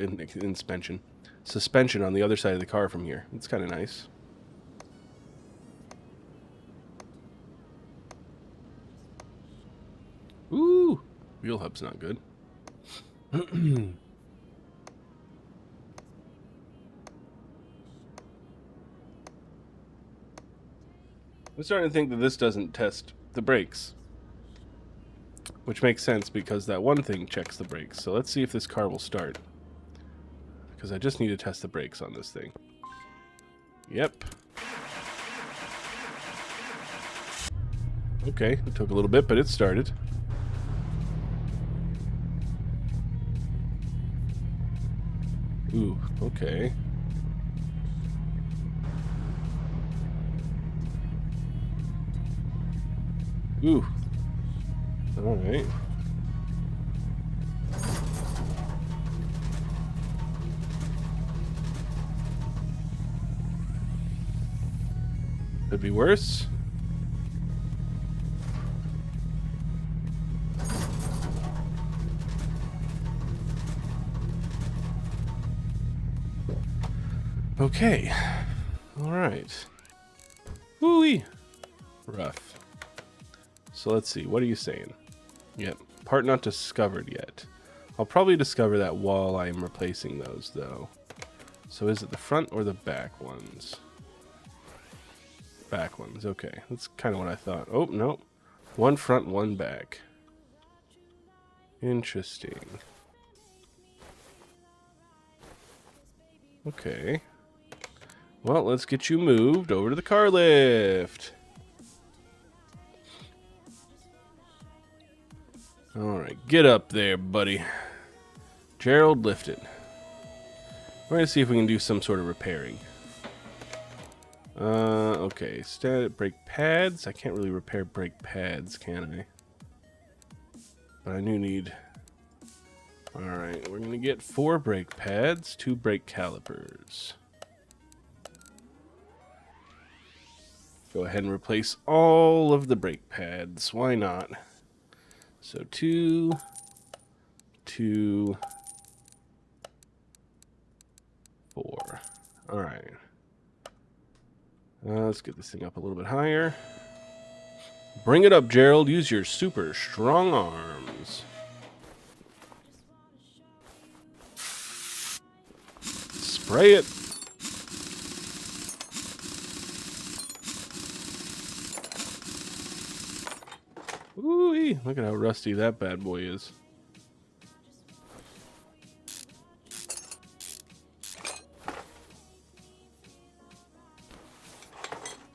on the other side of the car from here. It's kind of nice. Ooh, wheel hub's not good. I'm starting to think that this doesn't test the brakes. Which makes sense because that one thing checks the brakes. So let's see if this car will start. Because I just need to test the brakes on this thing. Yep. Okay, it took a little bit, but it started. Ooh, okay. Ooh. Alright. Could be worse. Okay. Alright. Woo-wee. Rough. So let's see. What are you saying? Yep. Part not discovered yet. I'll probably discover that while I am replacing those, though. So is it the front or the back ones? Back ones. Okay. That's kind of what I thought. Oh, no. One front, one back. Interesting. Okay. Well, let's get you moved over to the car lift. Alright, get up there, buddy. Gerald, lift it. We're going to see if we can do some sort of repairing. Okay. Static brake pads. I can't really repair brake pads, can I? But I do need... Alright, we're going to get 4 brake pads, 2 brake calipers. Go ahead and replace all of the brake pads. Why not? So 2, 2, 4. Alright. Let's get this thing up a little bit higher. Bring it up, Gerald. Use your super strong arms. Spray it. Ooh-wee. Look at how rusty that bad boy is.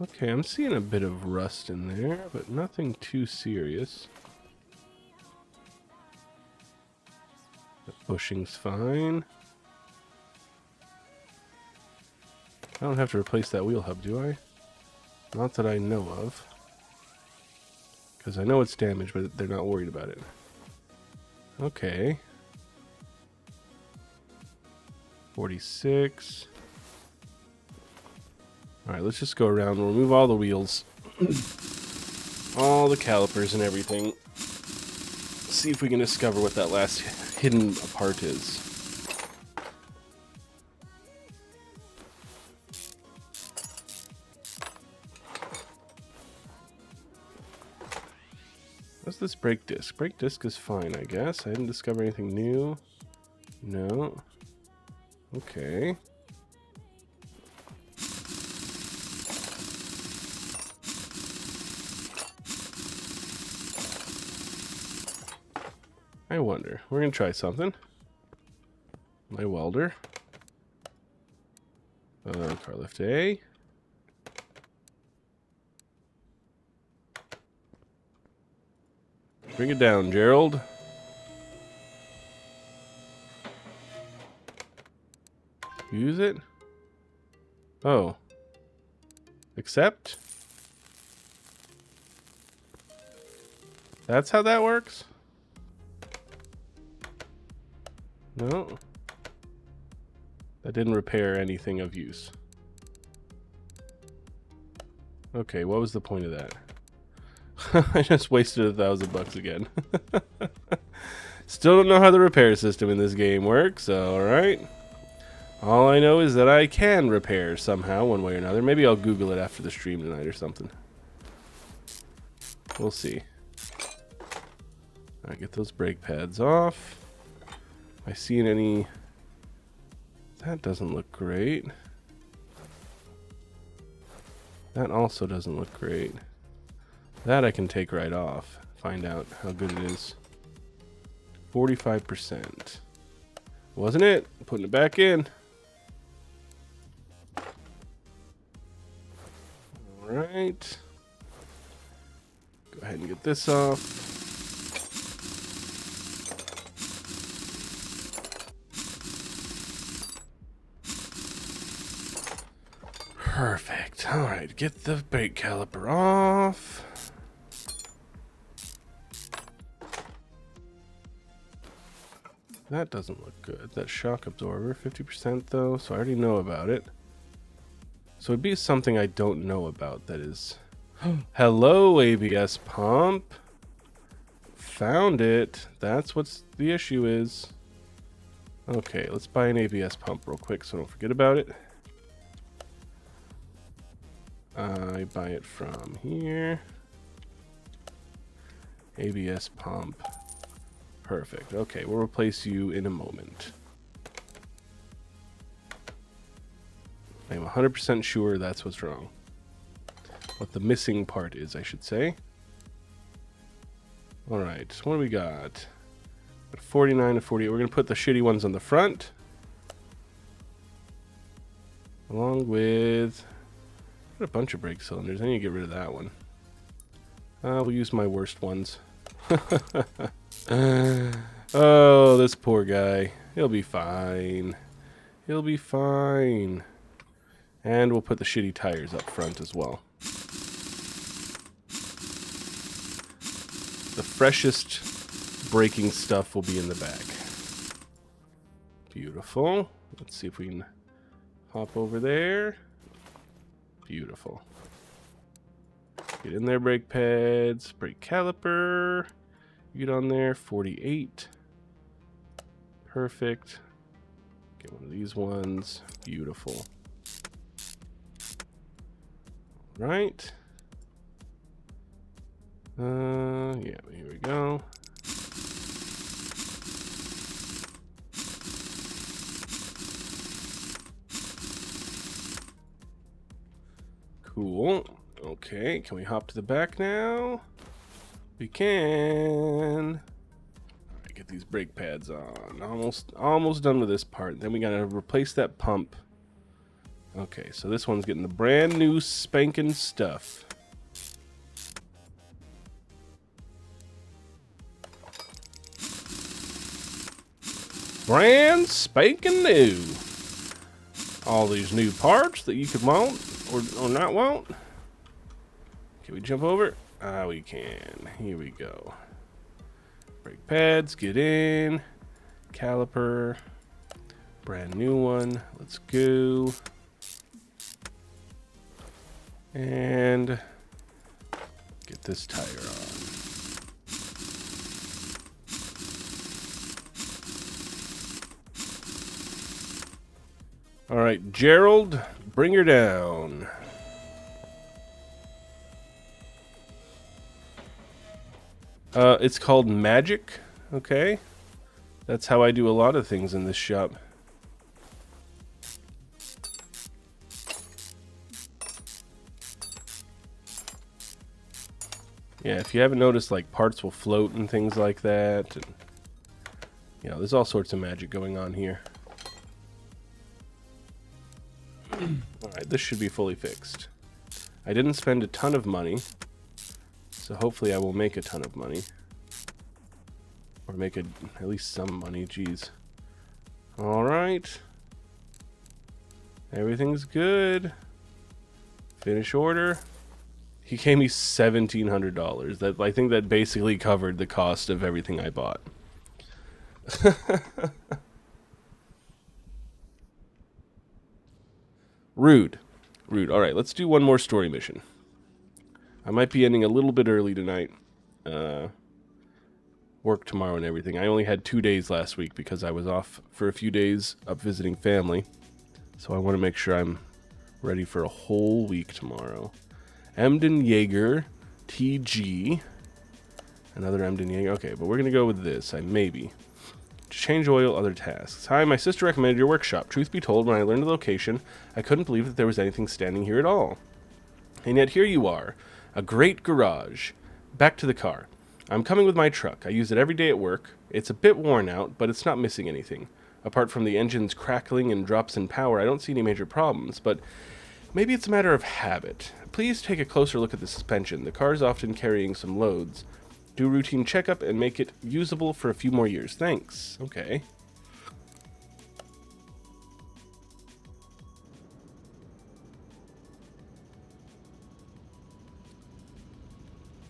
Okay, I'm seeing a bit of rust in there, but nothing too serious. The bushing's fine. I don't have to replace that wheel hub, do I? Not that I know of. Because I know it's damaged, but they're not worried about it. Okay. 46. Alright, let's just go around and remove all the wheels. All the calipers and everything. See if we can discover what that last hidden part is. What's this brake disc? Brake disc is fine, I guess. I didn't discover anything new. No. Okay. I wonder. We're going to try something. My welder. Car lift A. Bring it down, Gerald. Use it? Oh. Accept? That's how that works? No. That didn't repair anything of use. Okay, what was the point of that? I just wasted $1,000 again. Still don't know how the repair system in this game works, alright. All I know is that I can repair somehow, one way or another. Maybe I'll Google it after the stream tonight or something. We'll see. Alright, get those brake pads off. Am I seeing any... That doesn't look great. That also doesn't look great. That I can take right off. Find out how good it is. 45%. Wasn't it? Putting it back in. Alright. Go ahead and get this off. Perfect. Alright, get the brake caliper off. That doesn't look good. That shock absorber, 50% though, so I already know about it. So it'd be something I don't know about that is... Hello, ABS pump. Found it. That's what the issue is. Okay, let's buy an ABS pump real quick so I don't forget about it. I buy it from? Here. ABS pump. Perfect. Okay, we'll replace you in a moment. I'm 100% sure that's what's wrong. What the missing part is, I should say. Alright, what do we got? 49 to 48. We're going to put the shitty ones on the front. Along with... a bunch of brake cylinders. I need to get rid of that one. We'll use my worst ones. Oh, this poor guy. He'll be fine. He'll be fine. And we'll put the shitty tires up front as well. The freshest braking stuff will be in the back. Beautiful. Let's see if we can hop over there. Beautiful. Get in there, brake pads, brake caliper. Get on there, 48. Perfect. Get one of these ones. Beautiful. Right. Yeah, here we go. Cool. Okay, can we hop to the back now? We can. Alright, get these brake pads on. Almost done with this part. Then we gotta replace that pump. Okay, so this one's getting the brand new spanking stuff. Brand spanking new. All these new parts that you could want or not want. Can we jump over? Ah, we can. Here we go. Brake pads, get in. Caliper. Brand new one. Let's go. And get this tire on. All right, Gerald, bring her down. It's called magic, okay? That's how I do a lot of things in this shop. Yeah, if you haven't noticed, like, parts will float and things like that. And, you know, there's all sorts of magic going on here. Alright, this should be fully fixed. I didn't spend a ton of money, so hopefully I will make a ton of money. Or make at least some money, jeez. Alright. Everything's good. Finish order. He gave me $1,700. I think that basically covered the cost of everything I bought. Rude. Rude. Alright, let's do one more story mission. I might be ending a little bit early tonight. Work tomorrow and everything. I only had 2 days last week because I was off for a few days up visiting family. So I want to make sure I'm ready for a whole week tomorrow. Emden Jaeger TG. Another Emden Jaeger. Okay, but we're going to go with this. Maybe. Change oil, other tasks. Hi, my sister recommended your workshop. Truth be told, when I learned the location, I couldn't believe that there was anything standing here at all. And yet here you are. A great garage. Back to the car. I'm coming with my truck. I use it every day at work. It's a bit worn out, but it's not missing anything. Apart from the engine's crackling and drops in power, I don't see any major problems, but maybe it's a matter of habit. Please take a closer look at the suspension. The car's often carrying some loads. Do a routine checkup and make it usable for a few more years. Thanks. Okay.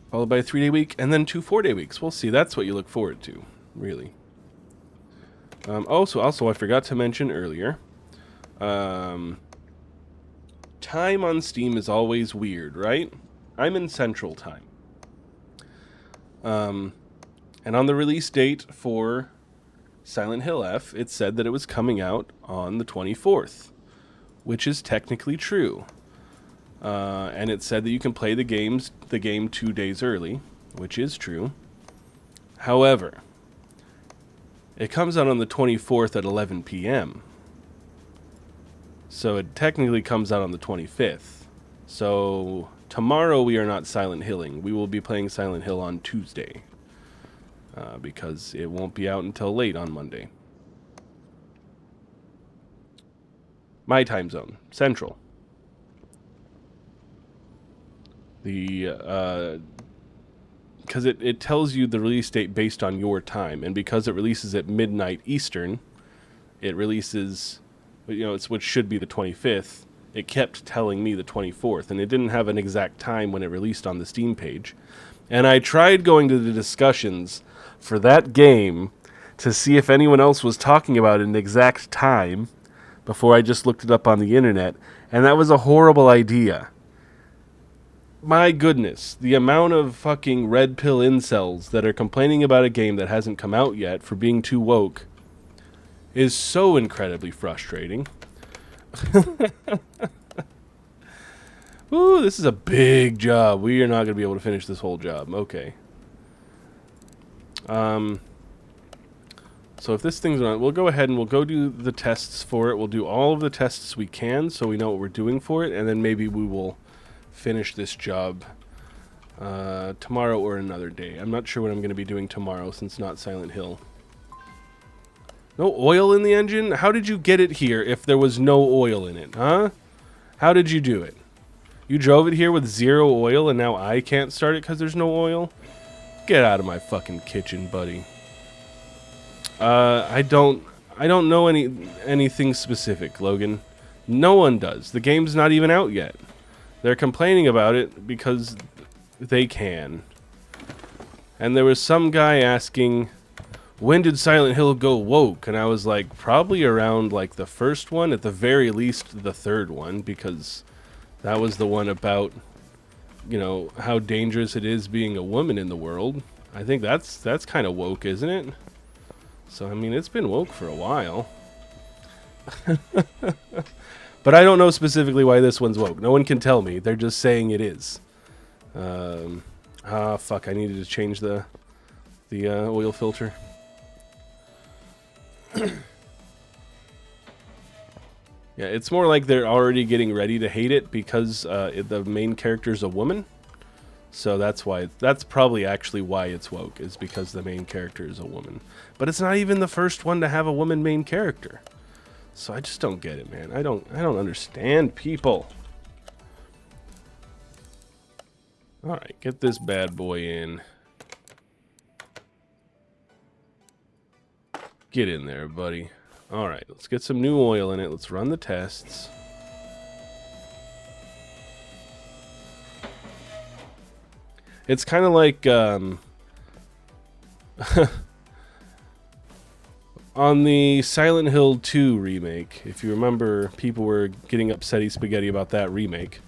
Followed by a 3-day week and then 2 4-day weeks. We'll see. That's what you look forward to, really. Also, I forgot to mention earlier, time on Steam is always weird, right? I'm in Central Time. And on the release date for Silent Hill F, it said that it was coming out on the 24th, which is technically true. and it said that you can play the game 2 days early, which is true. However, it comes out on the 24th at 11 p.m. So it technically comes out on the 25th. So tomorrow we are not Silent Hilling. We will be playing Silent Hill on Tuesday. Because it won't be out until late on Monday. My time zone, Central. Because it tells you the release date based on your time, and because it releases at midnight Eastern, it releases, it's what should be the 25th. It kept telling me the 24th, and it didn't have an exact time when it released on the Steam page. And I tried going to the discussions for that game to see if anyone else was talking about an exact time before I just looked it up on the internet, and that was a horrible idea. My goodness, the amount of fucking red pill incels that are complaining about a game that hasn't come out yet for being too woke is so incredibly frustrating. Ooh, this is a big job. We are not going to be able to finish this whole job. Okay. So if this thing's on, we'll go ahead and we'll go do the tests for it. We'll do all of the tests we can so we know what we're doing for it, and then maybe we will finish this job tomorrow or another day. I'm not sure what I'm going to be doing tomorrow since it's not Silent Hill. No oil in the engine? How did you get it here if there was no oil in it, huh? How did you do it? You drove it here with 0 oil and now I can't start it because there's no oil? Get out of my fucking kitchen, buddy. I don't know anything specific, Logan. No one does. The game's not even out yet. They're complaining about it because they can. And there was some guy asking, when did Silent Hill go woke? And I was like, probably around like the first one, at the very least the third one, because that was the one about, how dangerous it is being a woman in the world. I think that's kind of woke, isn't it? So, I mean, it's been woke for a while. But I don't know specifically why this one's woke. No one can tell me. They're just saying it is. Fuck, I needed to change the oil filter. Yeah, it's more like they're already getting ready to hate it because the main character's a woman. So that's probably actually why it's woke, is because the main character is a woman. But it's not even the first one to have a woman main character. So I just don't get it, man. I don't understand people. All right, get this bad boy in. Get in there, buddy. All right, let's get some new oil in it. Let's run the tests. It's kind of like on the Silent Hill 2 remake. If you remember, people were getting upsetty spaghetti about that remake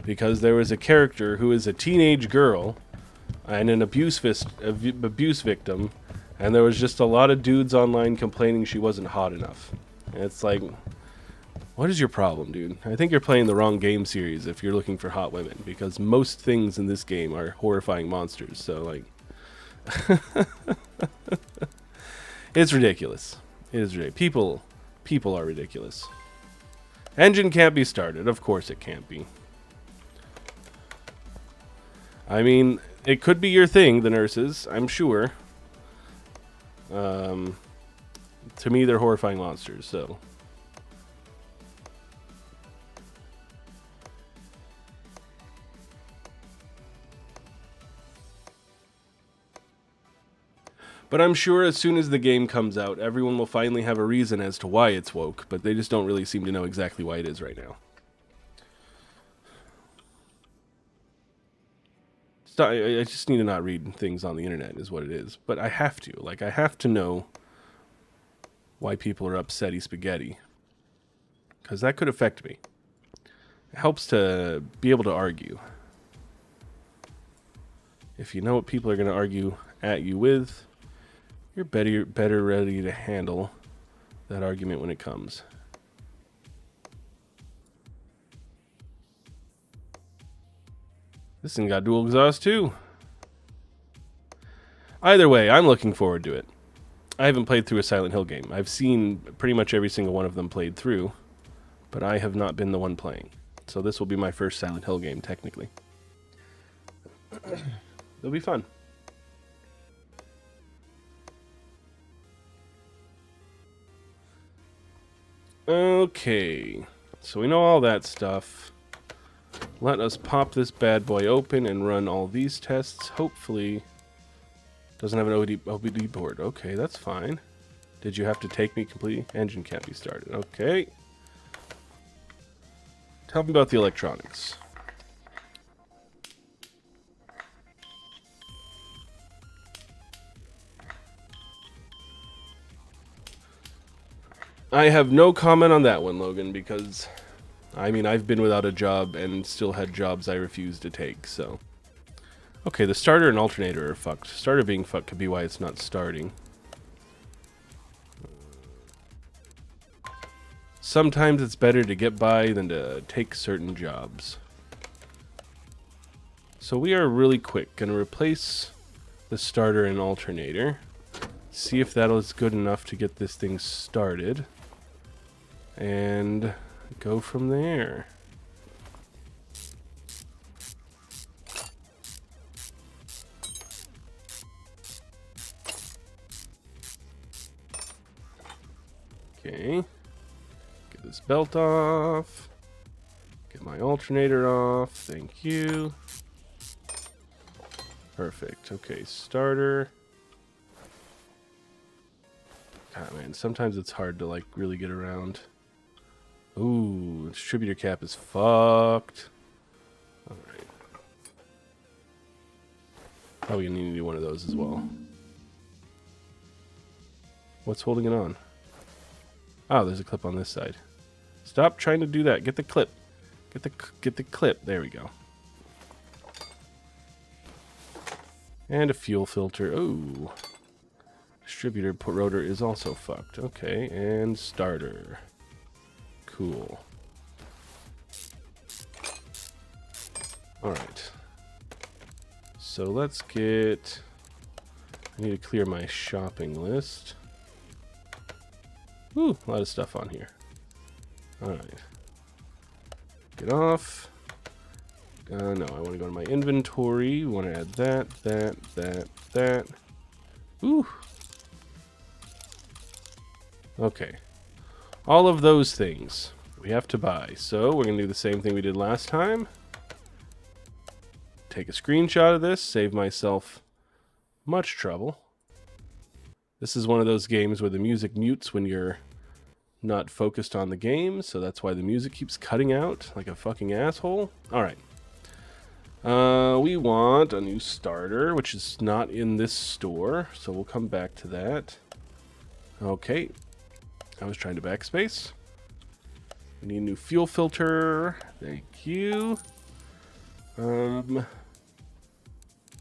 because there was a character who is a teenage girl and an abuse victim, and there was just a lot of dudes online complaining she wasn't hot enough. And it's like, what is your problem, dude? I think you're playing the wrong game series if you're looking for hot women, because most things in this game are horrifying monsters, so, like... It's ridiculous. It is ridiculous. People are ridiculous. Engine can't be started. Of course it can't be. I mean, it could be your thing, the nurses, I'm sure. To me, they're horrifying monsters, so... But I'm sure as soon as the game comes out, everyone will finally have a reason as to why it's woke, but they just don't really seem to know exactly why it is right now. I just need to not read things on the internet is what it is. But I have to. Like, I have to know why people are upsetty spaghetti. Because that could affect me. It helps to be able to argue. If you know what people are going to argue at you with, you're better ready to handle that argument when it comes. This thing got dual exhaust too. Either way, I'm looking forward to it. I haven't played through a Silent Hill game. I've seen pretty much every single one of them played through, but I have not been the one playing. So this will be my first Silent Hill game, technically. It'll be fun. Okay, so we know all that stuff. Let us pop this bad boy open and run all these tests. Hopefully, doesn't have an OBD board. Okay, that's fine. Did you have to take me completely? Engine can't be started. Okay. Tell me about the electronics. I have no comment on that one, Logan, because, I mean, I've been without a job and still had jobs I refused to take, so. Okay, the starter and alternator are fucked. Starter being fucked could be why it's not starting. Sometimes it's better to get by than to take certain jobs. So we are really quick. Gonna replace the starter and alternator. See if that is good enough to get this thing started. And go from there. Okay. Get this belt off. Get my alternator off. Thank you. Perfect. Okay, starter. God, man, sometimes it's hard to, like, really get around. Ooh, distributor cap is fucked. Alright. Probably gonna need to do one of those as well. What's holding it on? Oh, there's a clip on this side. Stop trying to do that. Get the clip. Get the clip. There we go. And a fuel filter. Ooh. Distributor rotor is also fucked. Okay, and starter. Cool. Alright. So let's get... I need to clear my shopping list. Ooh, a lot of stuff on here. Alright. Get off. No, I want to go to my inventory. We want to add that. Ooh. Okay. All of those things we have to buy. So we're going to do the same thing we did last time. Take a screenshot of this, save myself much trouble. This is one of those games where the music mutes when you're not focused on the game, so that's why the music keeps cutting out like a fucking asshole. Alright. We want a new starter, which is not in this store, so we'll come back to that. Okay. I was trying to backspace. We need a new fuel filter. Thank you.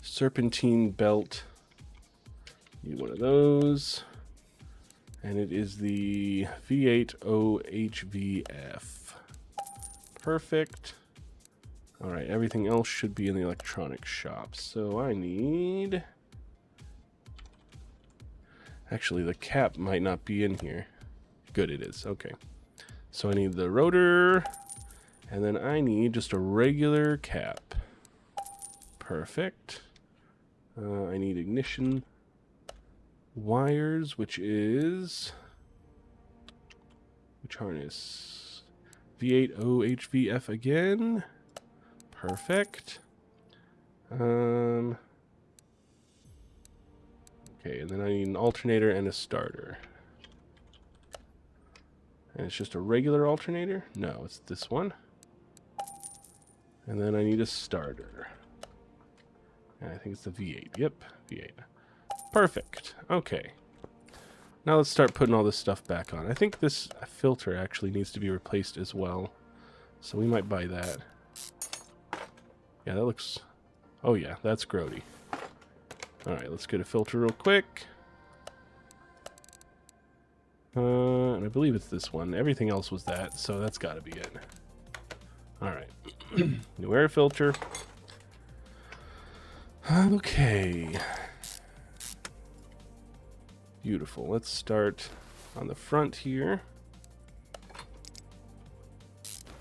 Serpentine belt. Need one of those. And it is the V8 OHVF. Perfect. Alright, everything else should be in the electronics shop. So I need... Actually, the cap might not be in here. Good, it is. Okay. So I need the rotor, and then I need just a regular cap. Perfect. I need ignition wires, which is... Which harness? V8 OHVF again. Perfect. Okay, and then I need an alternator and a starter. And it's just a regular alternator? No, it's this one. And then I need a starter. And I think it's the V8. Yep, V8. Perfect. Okay. Now let's start putting all this stuff back on. I think this filter actually needs to be replaced as well. So we might buy that. Yeah, that looks... Oh yeah, that's grody. Alright, let's get a filter real quick. And I believe it's this one. Everything else was that, so that's got to be it. Alright. New air filter. Okay. Beautiful. Let's start on the front here.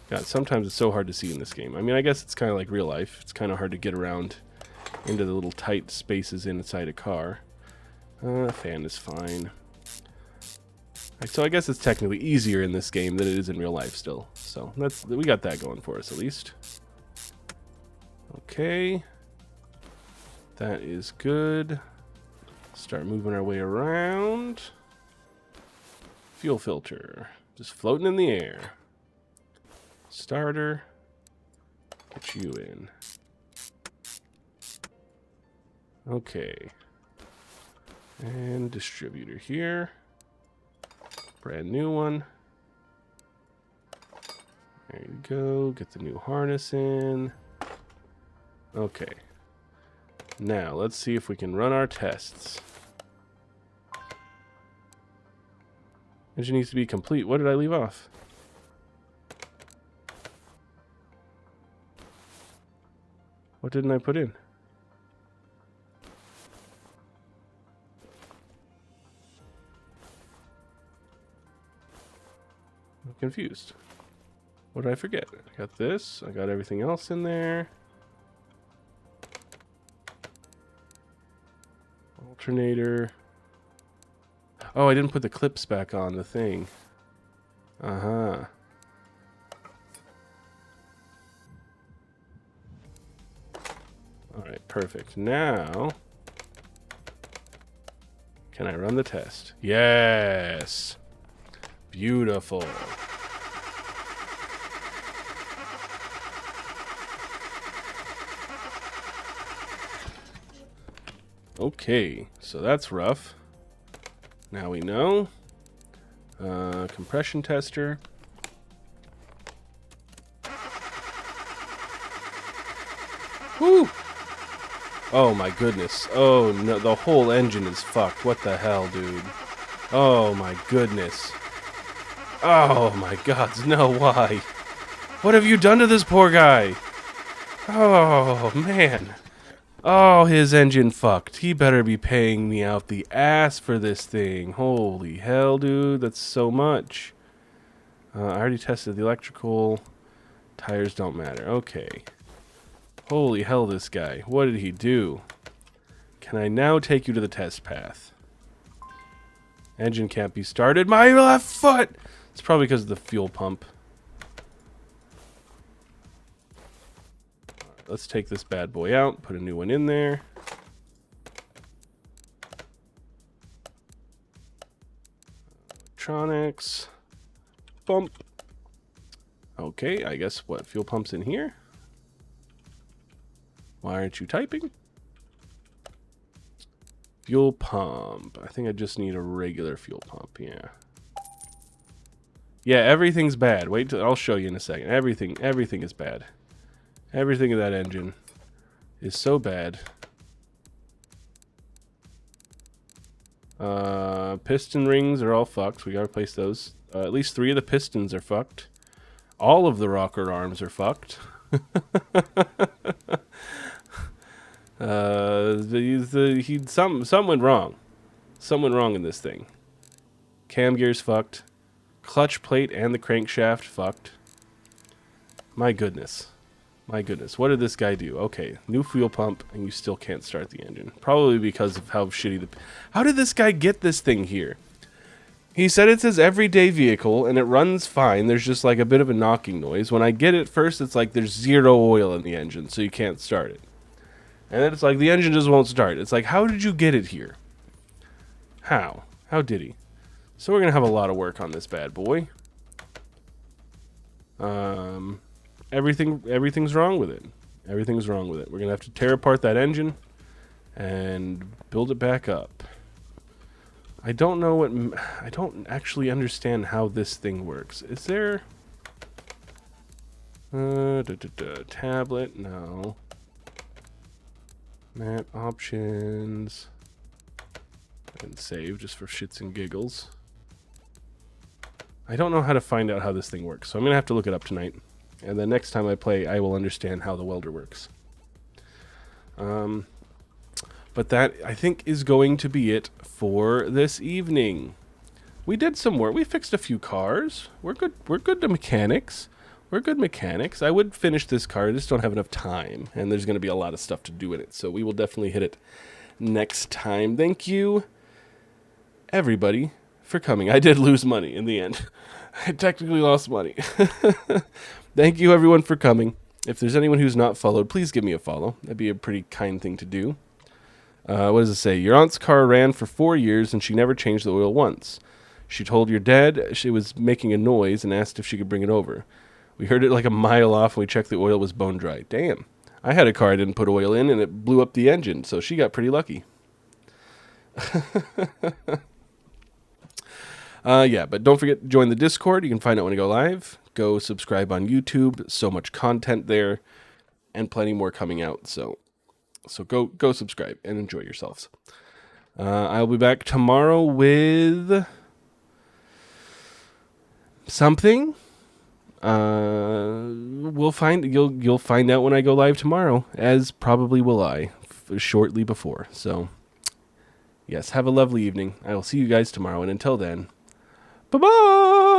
God, sometimes it's so hard to see in this game. I mean, I guess it's kind of like real life. It's kind of hard to get around into the little tight spaces inside a car. Fan is fine. So I guess it's technically easier in this game than it is in real life still. So we got that going for us at least. Okay. That is good. Start moving our way around. Fuel filter. Just floating in the air. Starter. Get you in. Okay. And distributor here. Brand new one. There you go. Get the new harness in. Okay. Now, let's see if we can run our tests. Engine needs to be complete. What did I leave off? What didn't I put in? I'm confused. What did I forget? I got this. I got everything else in there. Alternator. Oh, I didn't put the clips back on the thing. Uh-huh. Alright, perfect. Now, can I run the test? Yes! Beautiful. Okay, so that's rough. Now we know. Compression tester. Woo! Oh my goodness. Oh no, the whole engine is fucked. What the hell, dude? Oh my goodness. Oh my god, no, why? What have you done to this poor guy? Oh man. Oh, his engine fucked. He better be paying me out the ass for this thing. Holy hell, dude. That's so much. I already tested the electrical. Tires don't matter. Okay. Holy hell, this guy. What did he do? Can I now take you to the test path? Engine can't be started. My left foot! It's probably because of the fuel pump. Let's take this bad boy out, put a new one in there. Electronics. Pump. Okay, I guess what? Fuel pump's in here? Why aren't you typing? Fuel pump. I think I just need a regular fuel pump, yeah. Yeah, everything's bad. Wait till I'll show you in a second. Everything is bad. Everything in that engine is so bad. Piston rings are all fucked. We gotta replace those. At least 3 of the pistons are fucked. All of the rocker arms are fucked. Some went wrong. Some went wrong in this thing. Cam gear's fucked. Clutch plate and the crankshaft fucked. My goodness. My goodness, what did this guy do? Okay, new fuel pump, and you still can't start the engine. Probably because of how shitty the... How did this guy get this thing here? He said it's his everyday vehicle, and it runs fine. There's just like a bit of a knocking noise. When I get it first, it's like there's 0 oil in the engine, so you can't start it. And then it's like the engine just won't start. It's like, how did you get it here? How? How did he? So we're going to have a lot of work on this bad boy. Everything's wrong with it. Everything's wrong with it. We're gonna have to tear apart that engine and build it back up. I don't know what... I don't actually understand how this thing works. Is there... tablet? No. Map options. And save just for shits and giggles. I don't know how to find out how this thing works, so I'm gonna have to look it up tonight. And the next time I play, I will understand how the welder works. But that, I think, is going to be it for this evening. We did some work. We fixed a few cars. We're good. We're good to mechanics. We're good mechanics. I would finish this car. I just don't have enough time. And there's going to be a lot of stuff to do in it. So we will definitely hit it next time. Thank you, everybody, for coming. I did lose money in the end. I technically lost money. Thank you, everyone, for coming. If there's anyone who's not followed, please give me a follow. That'd be a pretty kind thing to do. What does it say? Your aunt's car ran for 4 years and she never changed the oil once. She told your dad she was making a noise and asked if she could bring it over. We heard it like a mile off and we checked the oil was bone dry. Damn. I had a car I didn't put oil in and it blew up the engine, so she got pretty lucky. Yeah, but don't forget to join the Discord. You can find out when I go live. Go subscribe on YouTube. So much content there and plenty more coming out. So go subscribe and enjoy yourselves. I'll be back tomorrow with something. You'll find out when I go live tomorrow, as probably will I shortly before. So yes, have a lovely evening. I will see you guys tomorrow, and until then, bye-bye.